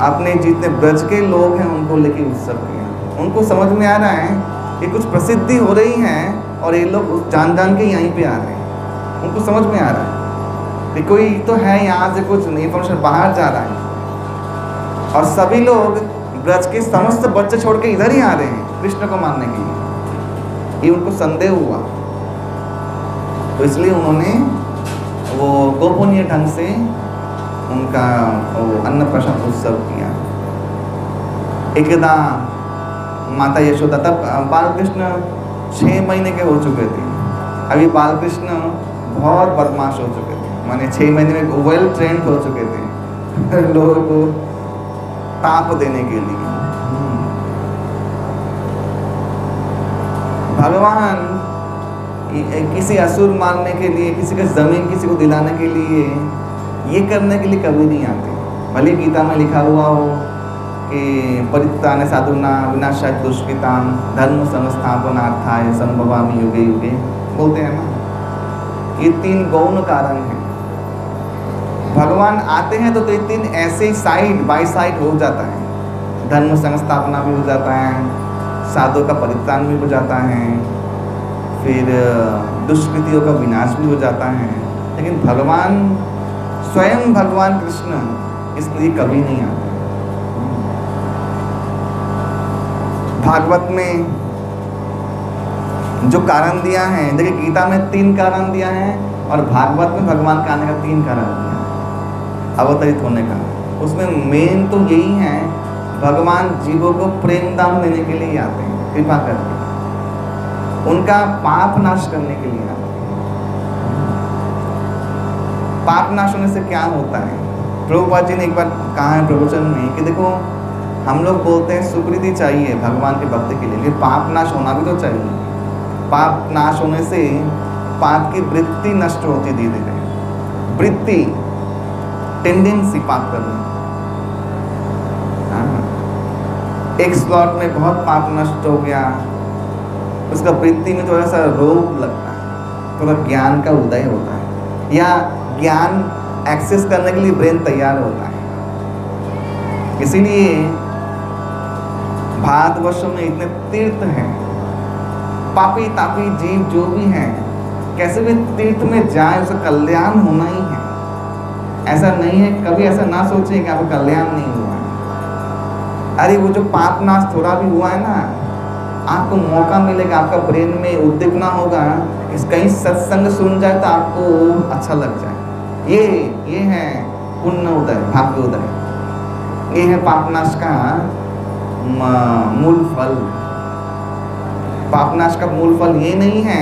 A: अपने जितने ब्रज के लोग हैं उनको लेके उत्सव किया। उनको समझ में आ रहा है कि कुछ प्रसिद्धि हो रही है और ये लोग जान जान के यहीं पे आ रहे हैं। उनको समझ में आ रहा है कि कोई तो है यहाँ से कुछ इन्फॉर्मेशन बाहर जा रहा है, और सभी लोग ब्रज के समस्त बच्चे छोड़ के इधर ही आ रहे हैं कृष्ण को मानने के लिए। ये उनको संदेह हुआ, तो इसलिए उन्होंने वो गोपनीय ढंग से उनका अन्नप्राशन उत्सव किया। एकदा माता यशोदा, तब बालकृष्ण 6 महीने के हो चुके थे। अभी बालकृष्ण बहुत बदमाश हो चुके थे, माने 6 महीने में वेल ट्रेंड हो चुके थे लोगों को ताप देने के लिए। भगवान किसी असुर मारने के लिए, किसी का जमीन किसी को दिलाने के लिए, ये करने के लिए कभी नहीं आते। भले गीता में लिखा हुआ हो कि परित्राण साधुना विनाशाय दुष्कृताम धर्म संस्थापनार्थाय संभवामि युगे युगे, बोलते हैं ना। ये 3 गौण कारण हैं। भगवान आते हैं तो ये 3 ऐसे साइड बाय साइड हो जाता है। धर्म संस्थापना भी हो जाता है, साधु का परित्राण भी हो जाता है, फिर दुष्कृतियों का विनाश भी हो जाता है। लेकिन भगवान स्वयं भगवान कृष्ण इसलिए कभी नहीं आते। भागवत में जो कारण दिया है, देखिए गीता में 3 कारण दिया है और भागवत में भगवान के आने का 3 कारण दिया है अवतरित होने का। उसमें मेन तो यही है, भगवान जीवों को प्रेम दान देने के लिए आते हैं, कृपा करके उनका पाप नाश करने के लिए आते हैं। पाप नाश होने से क्या होता है? प्रभुपाद जी ने एक बार कहा है प्रवचन में कि देखो, हम लोग बोलते हैं सुकृति चाहिए भगवान के भक्ति के लिए, लेकिन पाप नाश होना भी तो चाहिए। पाप नाश होने से पाप की वृत्ति नष्ट होती धीरे धीरे, वृत्ति, टेंडेंसी पाप करने। एक स्लॉट में बहुत पाप नष्ट हो गया, उसका वृत्ति में थोड़ा सा रोग लगता है, थोड़ा ज्ञान का उदय होता है, या ज्ञान एक्सेस करने के लिए ब्रेन तैयार होता है। इसीलिए भारतवर्ष में इतने तीर्थ हैं, पापी तापी जीव जो भी हैं, कैसे भी तीर्थ में जाए उसका कल्याण होना ही है। ऐसा नहीं है, कभी ऐसा ना सोचे कि आपका कल्याण नहीं हुआ है। अरे वो जो पाप नाश थोड़ा भी हुआ है ना, आपको मौका मिलेगा, आपका ब्रेन में उद्दीपना होगा, इस कहीं सत्संग सुन जाए तो आपको अच्छा लग जाए। ये है पुण्य उदय, भाग्य उदय। ये है पापनाश का मूल फल। पापनाश का मूल फल ये नहीं है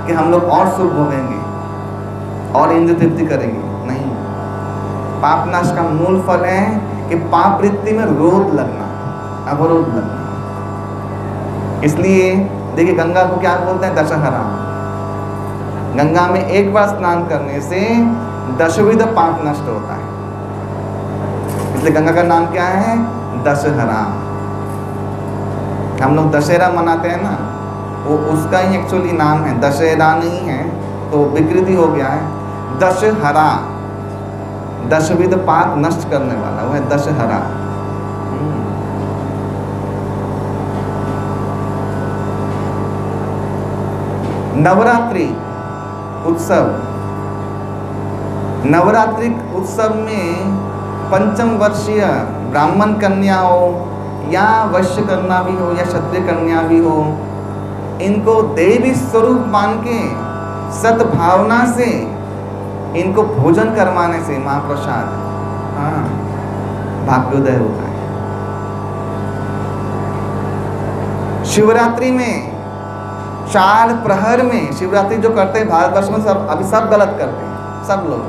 A: कि हम लोग और सुख भोगेंगे और इंद्र तृप्ति करेंगे, नहीं। पापनाश का मूल फल है कि पाप वृत्ति में रोध लगना, अवरोध लगना। इसलिए देखिए, गंगा को क्या बोलते हैं? दशहरा। गंगा में एक बार स्नान करने से 10विध पाप नष्ट होता है, इसलिए गंगा का नाम क्या है? दशहरा। हम लोग दशहरा मनाते हैं ना, वो उसका ही एक्चुअली नाम है, दशहरा नहीं है, तो विकृति हो गया है। दशहरा, 10विध पाप नष्ट करने वाला, वो है दशहरा। नवरात्रि उत्सव, नवरात्रि उत्सव में 5म वर्षीय ब्राह्मण कन्या हो या वैश्य कन्या भी हो या क्षत्रिय कन्या भी हो, इनको देवी स्वरूप मान के सद्भावना से इनको भोजन करवाने से महाप्रसाद, हाँ, भाग्योदय होता है। शिवरात्रि में 4 प्रहर में, शिवरात्रि जो करते हैं भारतवर्ष में सब अभी सब गलत करते हैं, सब लोग,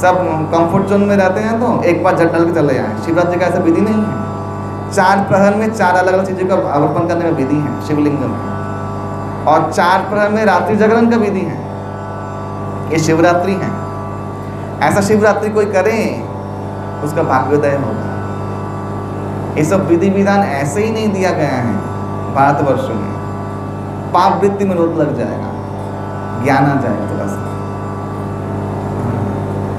A: सब कंफर्ट जोन में रहते हैं, तो एक बार जट डाल के चले जाएं। शिवरात्रि का ऐसा विधि नहीं है। 4 प्रहर में 4 अलग अलग चीज़ों का अर्पण करने का विधि है शिवलिंग में। और 4 प्रहर में रात्रि जागरण का विधि है। ये शिवरात्रि है। ऐसा शिवरात्रि कोई करे उसका भाग्योदय होगा। ये सब विधि विधान ऐसे ही नहीं दिया गया है भारतवर्ष में। पाप वृत्ति में रोक लग जाएगा, ज्ञान आ जाएगा थोड़ा सा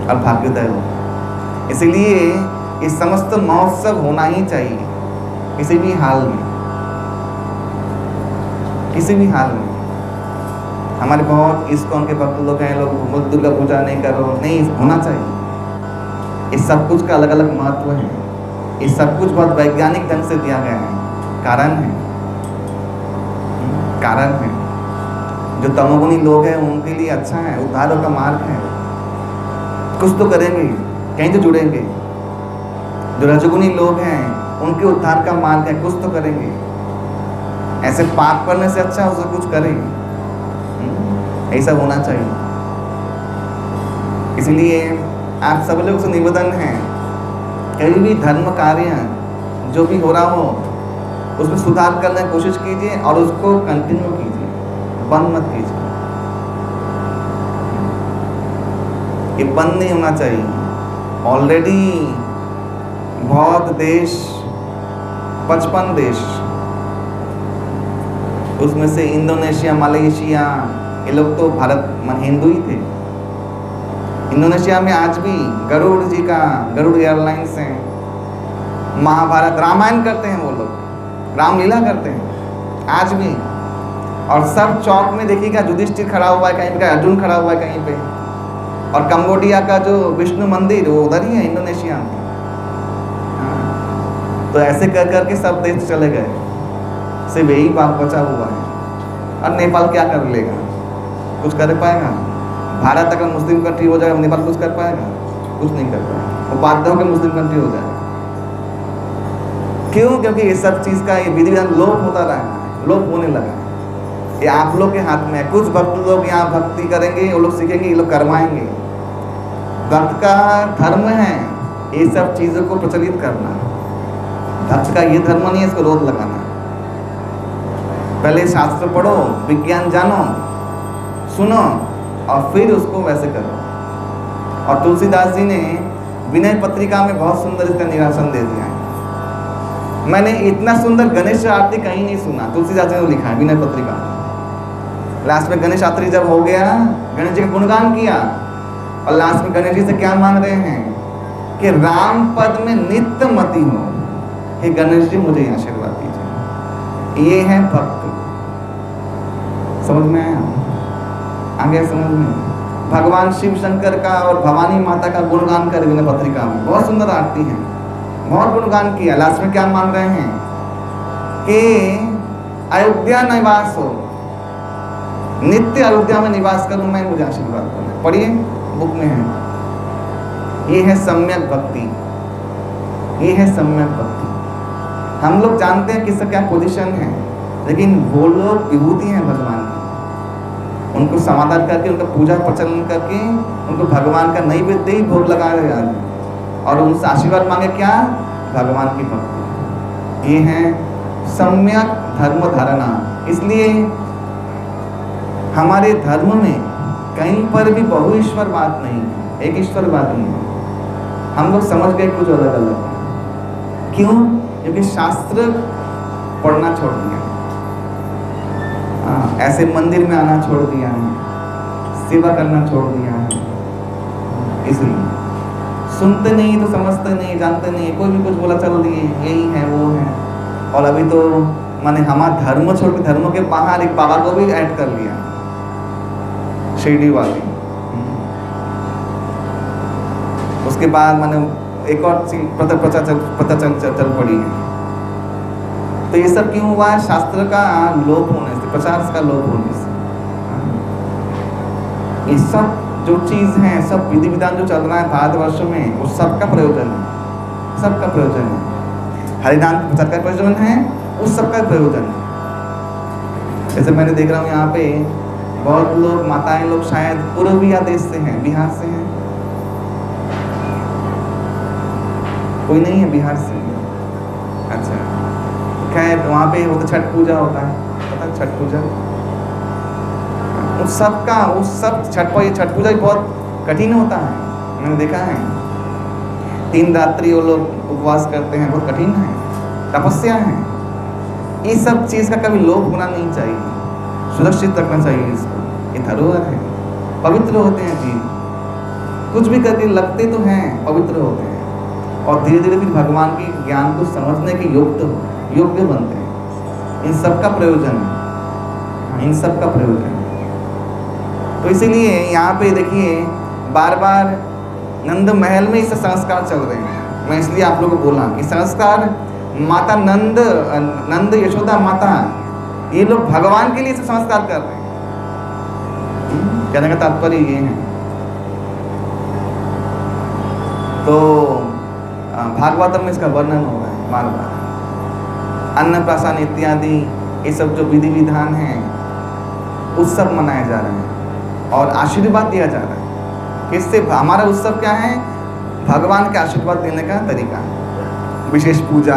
A: और भाग्योदय होगा। इसलिए ये समस्त महोत्सव होना ही चाहिए किसी भी हाल में, किसी भी हाल में। हमारे बहुत इस्कॉन के भक्त लोग हैं, लोग दुर्गा पूजा नहीं करो, नहीं, होना चाहिए। इस सब कुछ का अलग अलग महत्व है। ये सब कुछ बहुत वैज्ञानिक ढंग से दिया गया है। कारण है, कारण है। जो तमोगुणी लोग हैं उनके लिए अच्छा है, उद्धार का मार्ग है। कुछ तो करेंगे, कहीं तो जुड़ेंगे। जो रजोगुणी लोग हैं उनके उद्धार का मार्ग है, कुछ तो करेंगे। ऐसे पाप करने से अच्छा उसे कुछ करें, ऐसा होना चाहिए। इसलिए आप सब लोग से निवेदन है, कहीं भी धर्म कार्य जो भी हो रहा हो उसमें सुधार करने की कोशिश कीजिए और उसको कंटिन्यू कीजिए, बंद मत कीजिए। ये बंद नहीं होना चाहिए। ऑलरेडी बहुत देश, 55 देश, उसमें से इंडोनेशिया, मलेशिया, ये लोग तो भारत हिंदू ही थे। इंडोनेशिया में आज भी गरुड़ जी का, गरुड़ एयरलाइंस है, महाभारत रामायण करते हैं वो लोग, रामलीला करते हैं आज भी। और सब चौक में देखिएगा युधिष्ठिर खड़ा हुआ है कहीं पे, अर्जुन खड़ा हुआ है कहीं पे। और कंबोडिया का जो विष्णु मंदिर वो उधर ही है, इंडोनेशिया में। तो ऐसे कर करके सब देश चले गए, सिर्फ यही बात बचा हुआ है। और नेपाल क्या कर लेगा, कुछ कर पाएगा? भारत अगर मुस्लिम कंट्री हो जाएगा, नेपाल कुछ कर पाएगा? कुछ नहीं कर पाएगा। वो बाध्य होकर मुस्लिम कंट्री हो जाएगा। क्यों? क्योंकि ये सब चीज़ का ये विधि विधान लोप होता रहा है, लोप होने लगा है। ये आप लोग के हाथ में है। कुछ भक्त लोग यहाँ भक्ति करेंगे, वो लोग सीखेंगे, ये लोग करवाएंगे। भक्त का धर्म है ये सब चीज़ों को प्रचलित करना। भक्त का ये धर्म नहीं है इसको रोक लगाना। पहले शास्त्र पढ़ो, विज्ञान जानो, सुनो और फिर उसको वैसे करो। और तुलसीदास जी ने विनय पत्रिका में बहुत सुंदर इसका निरासन दे दिया है। मैंने इतना सुंदर गणेश आरती कहीं नहीं सुना। तुलसीदास जी ने लिखा है विनय पत्रिका। लास्ट में गणेश आरती जब हो गया, गणेश जी का गुणगान किया और लास्ट में गणेश जी से क्या मांग रहे हैं कि राम पद में नित्य मति हो, हे गणेश जी मुझे आशीर्वाद दीजिए। ये है भक्त। समझ में आया? आगे समझ में? भगवान शिव शंकर का और भवानी माता का गुणगान कर विनय पत्रिका में बहुत सुंदर आरती है, बहुत गुणगान किया। लास्ट में क्या मांग रहे हैं कि अयोध्या निवास हो, नित्य अयोध्या में निवास करूं मैं, मुझे आशीर्वाद करो। पढ़िए, बुक में है। ये है सम्यक भक्ति, ये है सम्यक भक्ति। हम लोग जानते हैं किसका क्या पोजीशन है, लेकिन वो लोग विभूति हैं भगवान की। उनको समाधान करके, उनका पूजा प्रचलन करके, उनको भगवान का नैवेद्य ही भोग लगा रहे हैं और उनसे आशीर्वाद मांगे। क्या? भगवान की भक्ति। ये है सम्यक धर्म धारणा। इसलिए हमारे धर्म में कहीं पर भी बहु ईश्वर बात नहीं है, एक ईश्वर बात नहीं है। हम लोग समझ गए कुछ अलग अलग। क्यों? क्योंकि शास्त्र पढ़ना छोड़ दिया, ऐसे मंदिर में आना छोड़ दिया है, सेवा करना छोड़ दिया है। इसलिए सुनते नहीं तो समझते नहीं, जानते नहीं, कोई भी कुछ बोला चल दिए यही है वो है। और अभी तो माने हमारा धर्म छोड़ के धर्म के बाहर एक बाबा को भी ऐड कर लिया, शिरडी वाले। उसके बाद मैंने एक और चीज पता चल पड़ी है। तो ये सब क्यों हुआ है? शास्त्र का लोप होने से, प्रचार का लोप होने से। ये सब जो चीज़ है, सब विधि विधान जो चल रहा है भारतवर्ष में, वो सबका प्रयोजन है, सबका प्रयोजन है। हरिनाम प्रचार का प्रयोजन है, उस सबका प्रयोजन है। जैसे मैंने देख रहा हूँ यहाँ पे बहुत लोग, माताएं लोग शायद पूर्विया देश से हैं, बिहार से हैं। कोई नहीं है बिहार से? अच्छा, खैर वहाँ पे वो तो छठ पूजा होता है, पता है छठ पूजा? उस सब छठ पूजा भी बहुत कठिन होता है, मैंने देखा है। 3 रात्रि वो लोग उपवास करते हैं, बहुत कठिन है, तपस्या है। इस सब चीज़ का कभी लोभ होना नहीं चाहिए, सुरक्षित रखना चाहिए इसको। ये धरोहर है, पवित्र होते हैं जीव, कुछ भी करके लगते तो हैं, पवित्र होते हैं और धीरे धीरे फिर भगवान की ज्ञान को समझने के योग्य बनते हैं। इन सब का प्रयोजन है, इन सब का प्रयोजन है। तो इसीलिए यहाँ पे देखिए बार बार नंद महल में इस संस्कार चल रहे हैं। मैं इसलिए आप लोगों को बोला कि संस्कार माता नंद यशोदा माता, ये लोग भगवान के लिए इसे संस्कार कर रहे हैं। कहने का तात्पर्य ये है। तो भागवतम में इसका वर्णन हो रहा है बार बार। अन्नप्राशन इत्यादि ये सब जो विधि विधान हैं, उत्सव मनाए जा रहे हैं और आशीर्वाद दिया जा रहा है। किससे? हमारा उत्सव क्या है? भगवान के आशीर्वाद देने का तरीका, विशेष पूजा,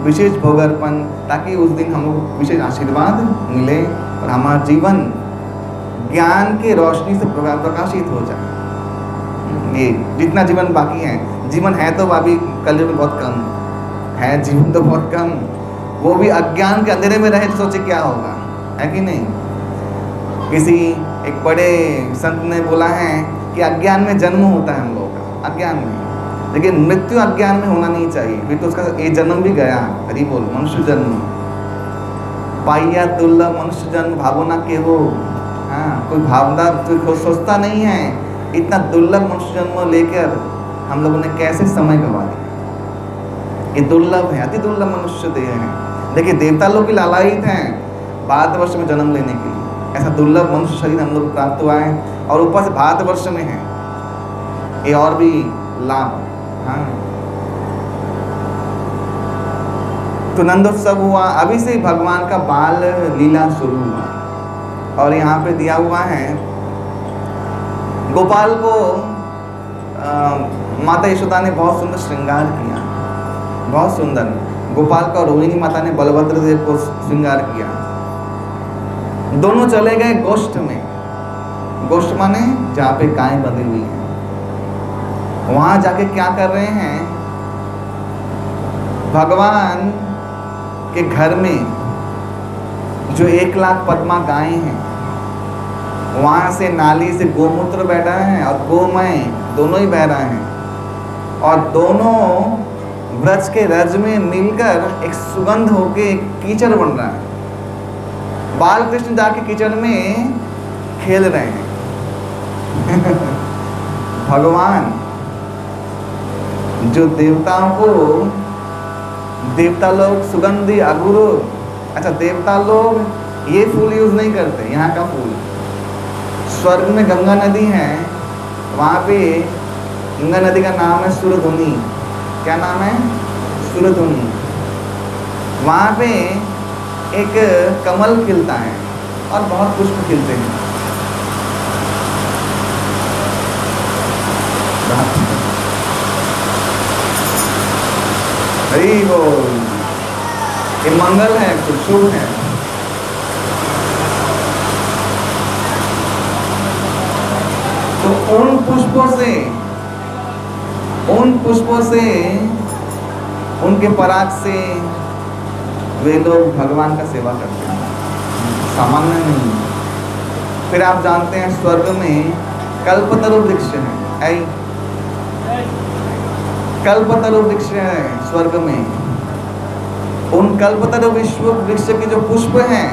A: विशेष भोग अर्पण, ताकि उस दिन हम लोग विशेष आशीर्वाद मिले और हमारा जीवन ज्ञान के रोशनी से प्रकाशित हो जाए। ये जितना जीवन बाकी है, जीवन है तो अभी कलयुग में बहुत कम है, जीवन तो बहुत कम, वो भी अज्ञान के अंधेरे में रहे तो सोचे क्या होगा, है कि नहीं? किसी एक बड़े संत ने बोला है कि अज्ञान में जन्म होता है हम लोगों का, अज्ञान में, लेकिन मृत्यु अज्ञान में होना नहीं चाहिए, फिर तो उसका ये जन्म भी गया। हरि बोल। मनुष्य जन्म पाइया दुर्लभ, मनुष्य जन्म भावना के वो, हाँ, कोई भावना कोई सोचता नहीं है। इतना दुर्लभ मनुष्य जन्म लेकर हम लोगों ने कैसे समय गंवा दिया। ये दुर्लभ है, अति दुर्लभ मनुष्य देह है। देखिए देवता लोग भी लालायित हैं भारतवर्ष में जन्म लेने के लिए, ऐसा दुर्लभ मनुष्य शरीर हम लोग प्राप्त हुआ है और ऊपर से भारतवर्ष में है, ये और भी लाभ। हाँ, तो नंदोत्सव हुआ, अभी से भगवान का बाल लीला शुरू हुआ और यहाँ पे दिया हुआ है गोपाल को माता यशोदा ने बहुत सुंदर श्रृंगार किया, बहुत सुंदर। गोपाल का रोहिणी माता ने बलभद्र देव को श्रृंगार किया। दोनों चले गए गोष्ठ में, गोष्ठ माने जहाँ पे गायें बंधी हुई हैं। वहां जाके क्या कर रहे हैं? भगवान के घर में जो 1 लाख पद्मा गायें हैं, वहाँ से नाली से गोमूत्र बह रहा है और गोमय दोनों ही बह रहे हैं और दोनों व्रज के रज में मिलकर एक सुगंध होके एक कीचड़ बन रहा है। बाल कृष्ण जाके कीचड़ में खेल रहे हैं। भगवान जो देवताओं को, देवता लोग सुगंधी अगुरु, अच्छा देवता लोग ये फूल यूज नहीं करते, यहाँ का फूल। स्वर्ग में गंगा नदी है, वहाँ पे गंगा नदी का नाम है सुरधुनी। क्या नाम है? सुरधुनी। वहाँ पे एक कमल खिलता है और बहुत पुष्प खिलते हैं। हरि बोल। ये मंगल है, कुछ शुभ है। तो उन पुष्पों से उनके पराग से वे लोग भगवान का सेवा करते हैं, सामान्य नहीं। फिर आप जानते हैं स्वर्ग में कल्पतरु वृक्ष है, कल्पतरु वृक्ष है स्वर्ग में। उन कल्पतरु वृक्ष के जो पुष्प हैं,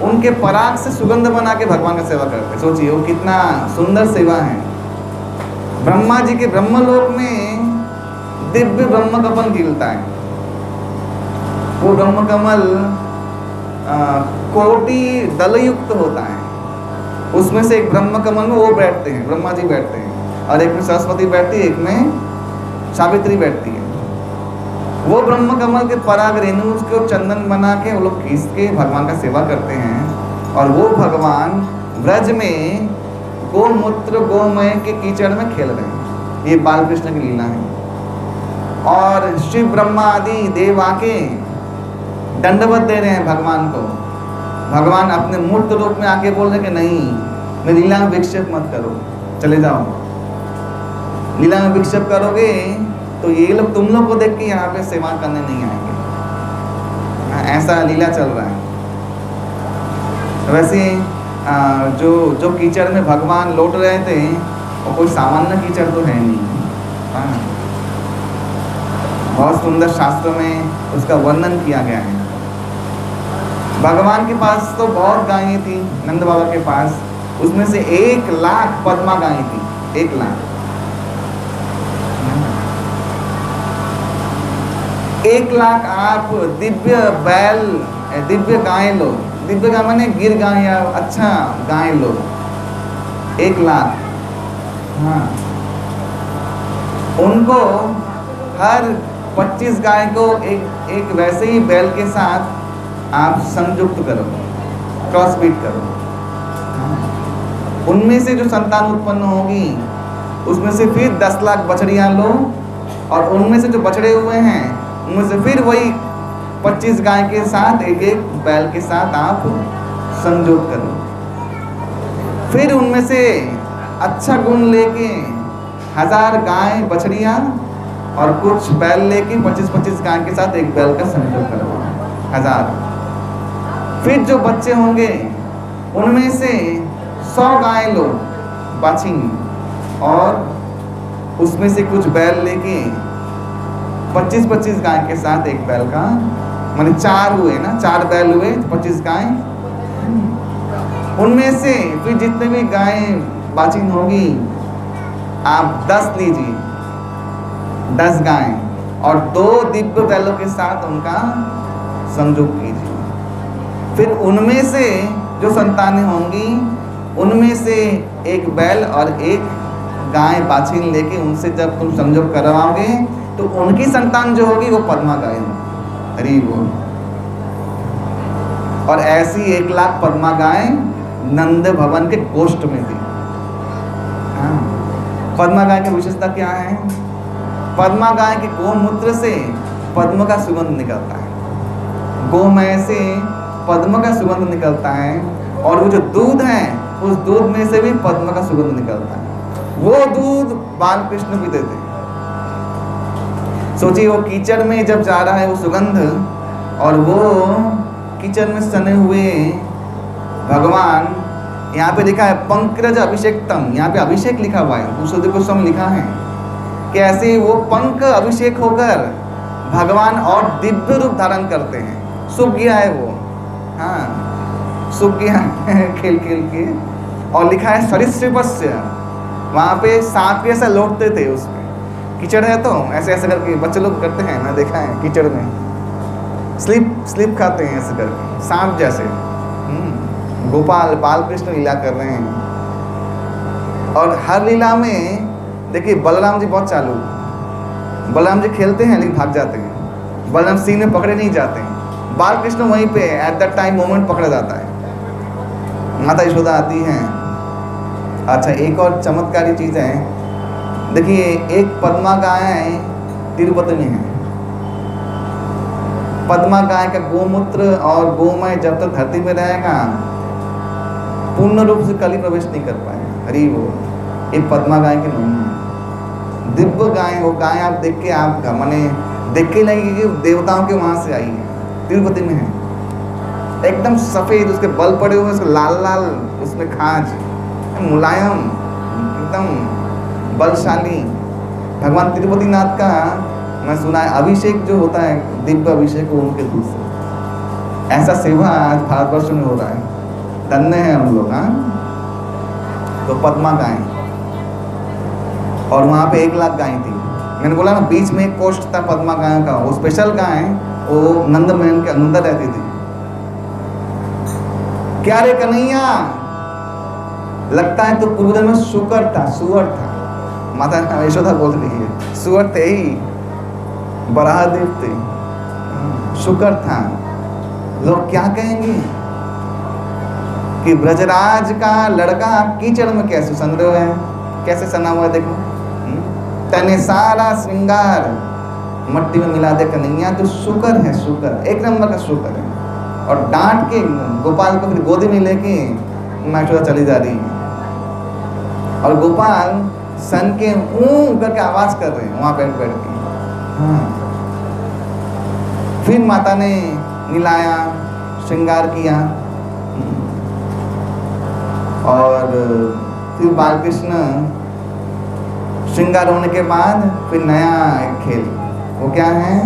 A: उनके पराग से सुगंध बना के भगवान का सेवा करते हैं। सोचिए वो कितना सुंदर सेवा है। ब्रह्मा जी के ब्रह्मलोक में दिव्य ब्रह्म कमल खिलता है। वो ब्रह्म कमल कोटि दलयुक्त होता है। उसमें से एक ब्रह्म कमल में वो बैठते हैं, ब्रह्मा जी बैठते हैं, और एक में सरस्वती बैठती है, एक में सावित्री बैठती है। वो ब्रह्म कमल के पराग रेणु को चंदन बना के वो लोग खींच के भगवान का सेवा करते हैं। और वो भगवान व्रज में गोमूत्र गोमय के कीचड़ में खेल रहे हैं। ये बाल कृष्ण की लीला है। और शिव ब्रह्मा आदि देव आके दंडवत दे रहे हैं भगवान को भगवान अपने मूर्त रूप में आके बोल रहे कि नहीं, मैं लीला में विक्षेप मत करो, चले जाओ। लीला में विक्षेप करोगे तो ये लोग तुम लोग को देख के यहाँ पे सेवा करने नहीं आएंगे। ऐसा लीला चल रहा है। वैसे जो कीचड़ में भगवान लौट रहे थे वो कोई सामान्य कीचड़ तो है नहीं। बहुत सुंदर शास्त्रों में उसका वर्णन किया गया है। भगवान के पास तो बहुत गायें थी, नंद बाबा के पास, उसमें से 1 लाख पद्मा गायें थी। 1 लाख 1 लाख आप दिव्य बैल, दिव्य गाय लो, दिव्य गाय माने गिर गाय या अच्छा गाय लो, 1 लाख। हाँ, उनको हर 25 गाय को एक वैसे ही बैल के साथ आप संयुक्त करो, क्रॉसबीट करो। उनमें से जो संतान उत्पन्न होगी उसमें से फिर 10 लाख बछड़ियां लो, और उनमें से जो बछड़े हुए हैं उनमें से फिर वही 25 गाय के साथ एक बैल के साथ आप संयोग करो। फिर उनमें से अच्छा गुण लेके 1000 गाय बछड़ियां और कुछ बैल लेके 25-25 गाय के साथ एक बैल का संयोग करो, 1000। फिर जो बच्चे होंगे उनमें से 100 गाय लो बाछी, और उसमें से कुछ बैल लेके 25-25 गाय के साथ एक बैल का, माने 4 हुए ना, 4 बैल हुए 25 गाय। उनमें से फिर जितने भी गाय बाछी होगी आप 10 लीजिए, 10 गाय, और 2 दिव्य बैलों के साथ उनका संयोग कीजिए। फिर उनमें से जो संतानें होंगी उनमें से एक बैल और एक गाय बाछी लेके उनसे जब तुम संयोग करवाओगे तो उनकी संतान जो होगी वो पद्मा गाय होगी। हरि बोल। और ऐसी 1 लाख पद्मा गाय नंद भवन के गोष्ठ में थी। हाँ, पद्मा गाय की विशेषता क्या है? पद्मा गाय के गोमूत्र से पद्म का सुगंध निकलता है, गोमय से पद्म का सुगंध निकलता है, और वो जो दूध है उस दूध में से भी पद्म का सुगंध निकलता है। वो दूध बाल कृष्ण पीते थे। सोचिए, वो कीचड़ में जब जा रहा है वो सुगंध, और वो कीचड़ में सने हुए भगवान, यहाँ पे लिखा है पंकज अभिषेकतम, यहाँ पे अभिषेक लिखा हुआ है, दूसरे को सम लिखा है कि ऐसे वो पंख अभिषेक होकर भगवान और दिव्य रूप धारण करते हैं। सूख गया है वो, हाँ सूख गया है खेल खेल के, और लिखा है सरीसृपस्य, वहाँ पे सांप के ऐसा लौटते थे उसमें। कीचड़ है तो ऐसे ऐसे करके बच्चे लोग करते हैं, मैं देखा है कीचड़ में स्लिप खाते हैं ऐसे करके, सांप जैसे। गोपाल बाल कृष्ण लीला कर रहे हैं, और हर लीला में देखिए बलराम जी बहुत चालू, बलराम जी खेलते हैं लेकिन भाग जाते हैं, बलराम सीन में पकड़े नहीं जाते हैं, बाल कृष्ण वहीं पे एट दैट टाइम मोमेंट पकड़ा जाता है, माता यशोदा आती हैं। अच्छा, एक और चमत्कारी चीज़ है, देखिए एक पद्मा गाय तिरुपति में है। पद्मा गाय का गोमूत्र और गोमय जब तक धरती में रहेगा पूर्ण रूप से कली प्रवेश नहीं कर पाएगा। हरि वो ये पद्मा गाय की नहीं है, दिव्य गाय। वो गाय आप देख के आप माने देख के लगेगी कि देवताओं के वहाँ से आई है, तिरुपति में है, एकदम सफ़ेद, उसके बल पड़े हुए, उसके लाल लाल उसमें खाज, मुलायम, एकदम बलशाली। भगवान तिरुपति नाथ का मैं सुना है अभिषेक जो होता है, दिव्य अभिषेक वो उनके दूध से। ऐसा सेवा आज भारतवर्ष में हो रहा है, धन्य है हम लोग। हाँ, तो पद्मा गाय, और वहाँ पे 1 लाख गाय थी। मैंने बोला ना बीच में एक कोष्ठ था पद्मा गाय का, वो स्पेशल गाय वो नंद महल के अंदर रहती थी। क्या रे कन्हैया, लगता है तो पूर्वजन्म में सुअर था। माता यशोदा बोल रही है, सुअर थे ही, बराहदेव थे, शुक्र था। लोग क्या कहेंगे कि ब्रजराज का लड़का कीचड़ में कैसे सन रहे है, कैसे सना हुआ है, देखो तने सारा श्रृंगार मट्टी में मिला दे कन्हैया, तो शुक्र है, शुक्र एक नंबर का शुक्र है। और डांट के गोपाल को फिर गोदी में लेके माँ यशोदा चली जा रही है। और गोपाल सन के ऊं करके आवाज कर रहे हैं वहां बैठ बैठ के। हाँ। फिर माता ने मिलाया, श्रृंगार किया, और फिर बालकृष्ण श्रृंगार होने के बाद फिर नया एक खेल, वो क्या है,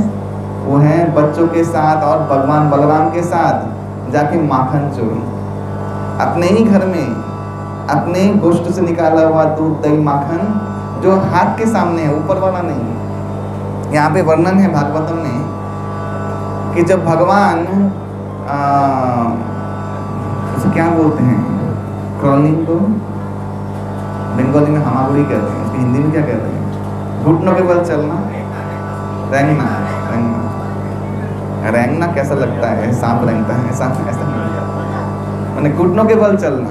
A: वो है बच्चों के साथ और भगवान बलराम के साथ जाके माखन चोरी। अपने ही घर में अपने ही गोश्त से निकाला हुआ दूध दही माखन जो हाथ के सामने है, ऊपर वाला नहीं। यहाँ पे वर्णन है भागवतम में कि जब भगवान उसे क्या बोलते हैं, क्रॉलिंग को बंगाली में हमागुड़ी कहते हैं, हिंदी में क्या कहते हैं, घुटनों के बल चलना, रेंगना। रेंगना रेंगना कैसा लगता है, सांप रेंगता है, ऐसा ऐसा मैंने घुटनों के बल चलना।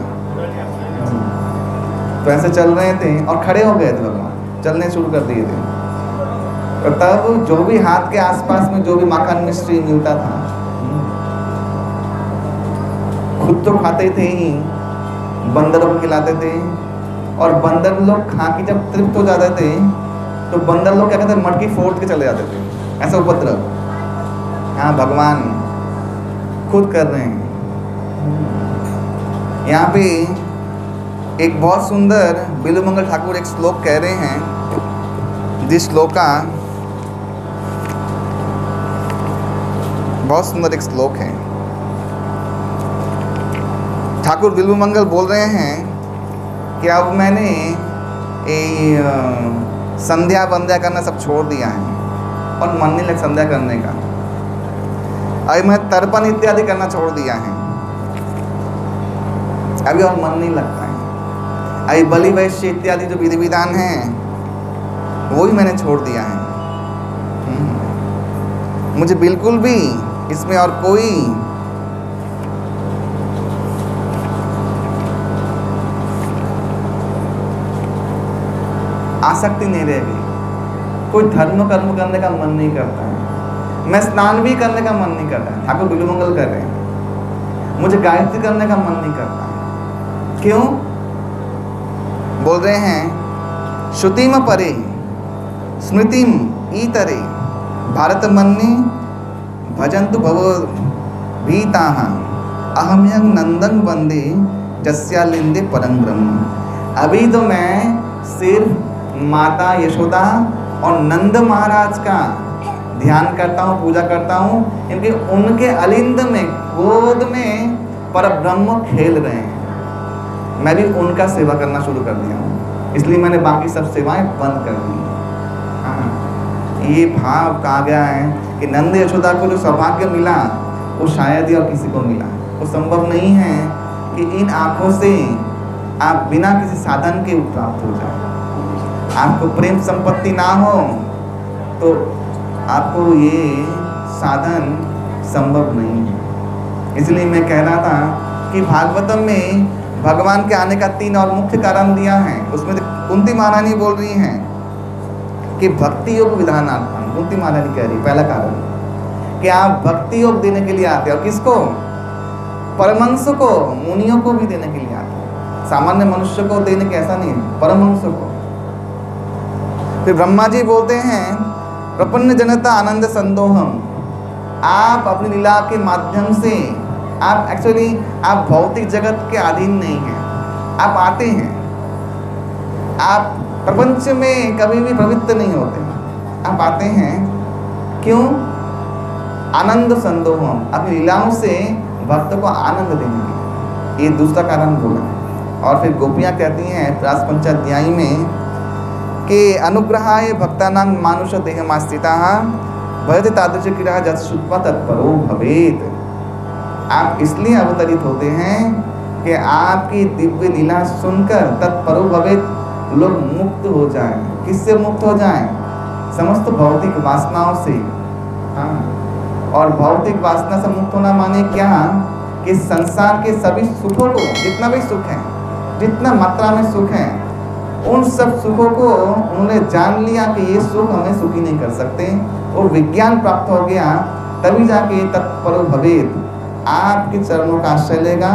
A: तो ऐसे चल रहे थे और खड़े हो गए थे भगवान, चलने शुरू कर दिए थे। और तब जो भी हाथ के आसपास में जो भी माखन मिश्री मिलता था, खुद तो खाते थे ही, बंदरों को खिलाते थे। और बंदर लोग खा के जब तृप्त हो जाते थे तो बंदर लोग क्या कहते थे, मटकी फोड़ के चले जाते थे, ऐसा उपद्रव। हाँ, भगवान खुद कर रहे हैं। यहाँ पे एक बहुत सुंदर बिल्वमंगल ठाकुर एक श्लोक कह रहे हैं, जिस श्लोक का बहुत सुंदर एक श्लोक है। ठाकुर बिल्वमंगल बोल रहे हैं कि अब मैंने संध्या बंध्या करना सब छोड़ दिया है और मन नहीं लग संध्या करने का। अभी मैं तर्पण इत्यादि करना छोड़ दिया है, अभी और मन नहीं लगता है। अभी बलि वैश्य इत्यादि जो विधि विधान है वो ही मैंने छोड़ दिया है। मुझे बिल्कुल भी इसमें और कोई आसक्ति नहीं रहेगी। कोई धर्म कर्म करने का मन नहीं करता है, मैं स्नान भी करने का मन नहीं करता है। ठाकुर बिल्वमंगल कर रहे हैं, मुझे गायत्री करने का मन नहीं करता है। क्यों? बोल रहे हैं, श्रुतिम परे स्मृतिम ईतरे भारत मन्नि भजन्तु भवो भीताः अहम्यं नंदन वंदे जस्यालिंदे परम ब्रह्म। अभी तो मैं सिर्फ माता यशोदा और नंद महाराज का ध्यान करता हूँ, पूजा करता हूँ, क्योंकि उनके अलिंद में, गोद में परब्रह्म खेल रहे हैं। मैं भी उनका सेवा करना शुरू कर दिया हूँ, इसलिए मैंने बाकी सब सेवाएं बंद कर दी। ये भाव कहा गया है कि नंद यशोदा को जो सौभाग्य मिला वो शायद ही और किसी को मिला। वो संभव नहीं है कि इन आँखों से आप बिना किसी साधन के प्राप्त हो जाए। आपको प्रेम संपत्ति ना हो तो आपको ये साधन संभव नहीं है। इसलिए मैं कह रहा था कि भागवतम में भगवान के आने का 3 और मुख्य कारण दिया है। उसमें कुंती महारानी बोल रही हैं कि भक्ति योग विधानार्थम, कुंती महारानी कह रही पहला कारण कि आप भक्ति योग देने के लिए आते हैं। और किसको? परमहंस को, मुनियों को भी देने के लिए आते हैं, सामान्य मनुष्य को देने के ऐसा नहीं, परमहंस को। फिर ब्रह्मा जी बोलते हैं प्रपन्न जनता आनंद संदोहम। आप अपनी लीला के माध्यम से आप एक्चुअली आप भौतिक जगत के अधीन नहीं हैं, आप आते हैं, आप प्रपंच में कभी भी प्रवृत्त नहीं होते, आप आते हैं। क्यों? आनंद संदोहम, अपनी लीलाओं से भक्त को आनंद देने के, ये दूसरा कारण बोला। और फिर गोपियाँ कहती हैं रास पंचाध्यायी में कि अनुग्रहाय भक्तानां मानुष देहमास्थिताः भजते तादृश क्रीड़ा जत श्रुत्वा तत्परो भवेत्। आप इसलिए अवतरित होते हैं कि आपकी दिव्य लीला सुनकर तत्परो भवेत्, लोग मुक्त हो जाएं। किससे मुक्त हो जाएं? समस्त भौतिक वासनाओं से। हाँ, और भौतिक वासना से मुक्त होना माने क्या? कि संसार के सभी सुखों को, जितना भी सुख है, जितना मात्रा में सुख है, उन सब सुखों को उन्होंने जान लिया कि ये सुख हमें सुखी नहीं कर सकते, और विज्ञान प्राप्त हो गया, तभी जाके तत्परो भवेत्, आपके चरणों का आश्रय लेगा,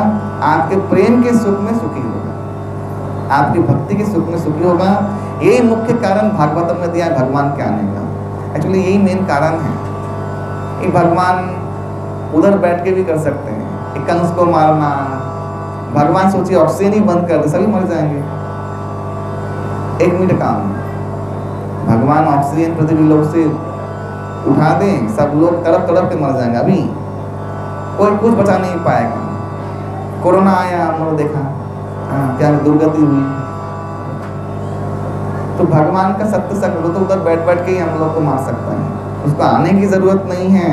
A: आपके प्रेम के सुख में सुखी होगा, आपकी भक्ति के सुख में सुखी होगा। यही मुख्य कारण भागवतम में दिया है भगवान के आने का। एक्चुअली यही मेन कारण है। ये भगवान उधर बैठ के भी कर सकते हैं, एक कंस को मारना। भगवान सोचिए ऑक्सीजन ही बंद कर दे, सभी मर जाएंगे, 1 मिनट काम। भगवान ऑक्सीजन पृथ्वी लोक से उठा दें, सब लोग तड़प तड़प के मर जाएंगे। अभी कोई कुछ बचा नहीं पाएगा। कोरोना आया, हम लोग देखा क्या दुर्गति हुई। तो भगवान का सत्य संग तो उधर बैठ बैठ के ही हम लोग को मार सकता है। उसको आने की जरूरत नहीं है,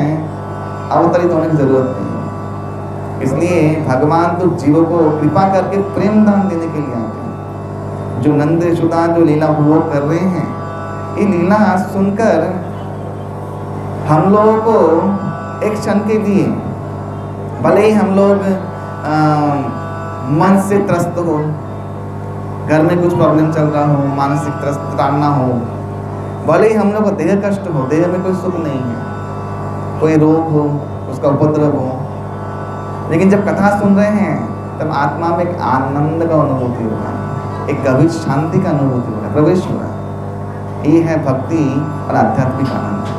A: अवतरित होने की जरूरत नहीं है। इसलिए भगवान तो जीवों को कृपा करके प्रेम दान देने के लिए आते हैं। जो नंद यशोदा जो लीला वो कर रहे हैं, ये लीला सुनकर हम लोगों को एक क्षण के लिए, भले ही हम लोग मन से त्रस्त हो, घर में कुछ प्रॉब्लम चल रहा हो, मानसिक त्रस्त ताड़ना हो, भले ही हम लोग को देह कष्ट हो, देह में कोई सुख नहीं है, कोई रोग हो, उसका उपद्रव हो, लेकिन जब कथा सुन रहे हैं तब आत्मा में एक आनंद का अनुभूति होगा, एक गभीर शांति का अनुभूति होगा, प्रवेश होगा। ये है भक्ति और आध्यात्मिक आनंद।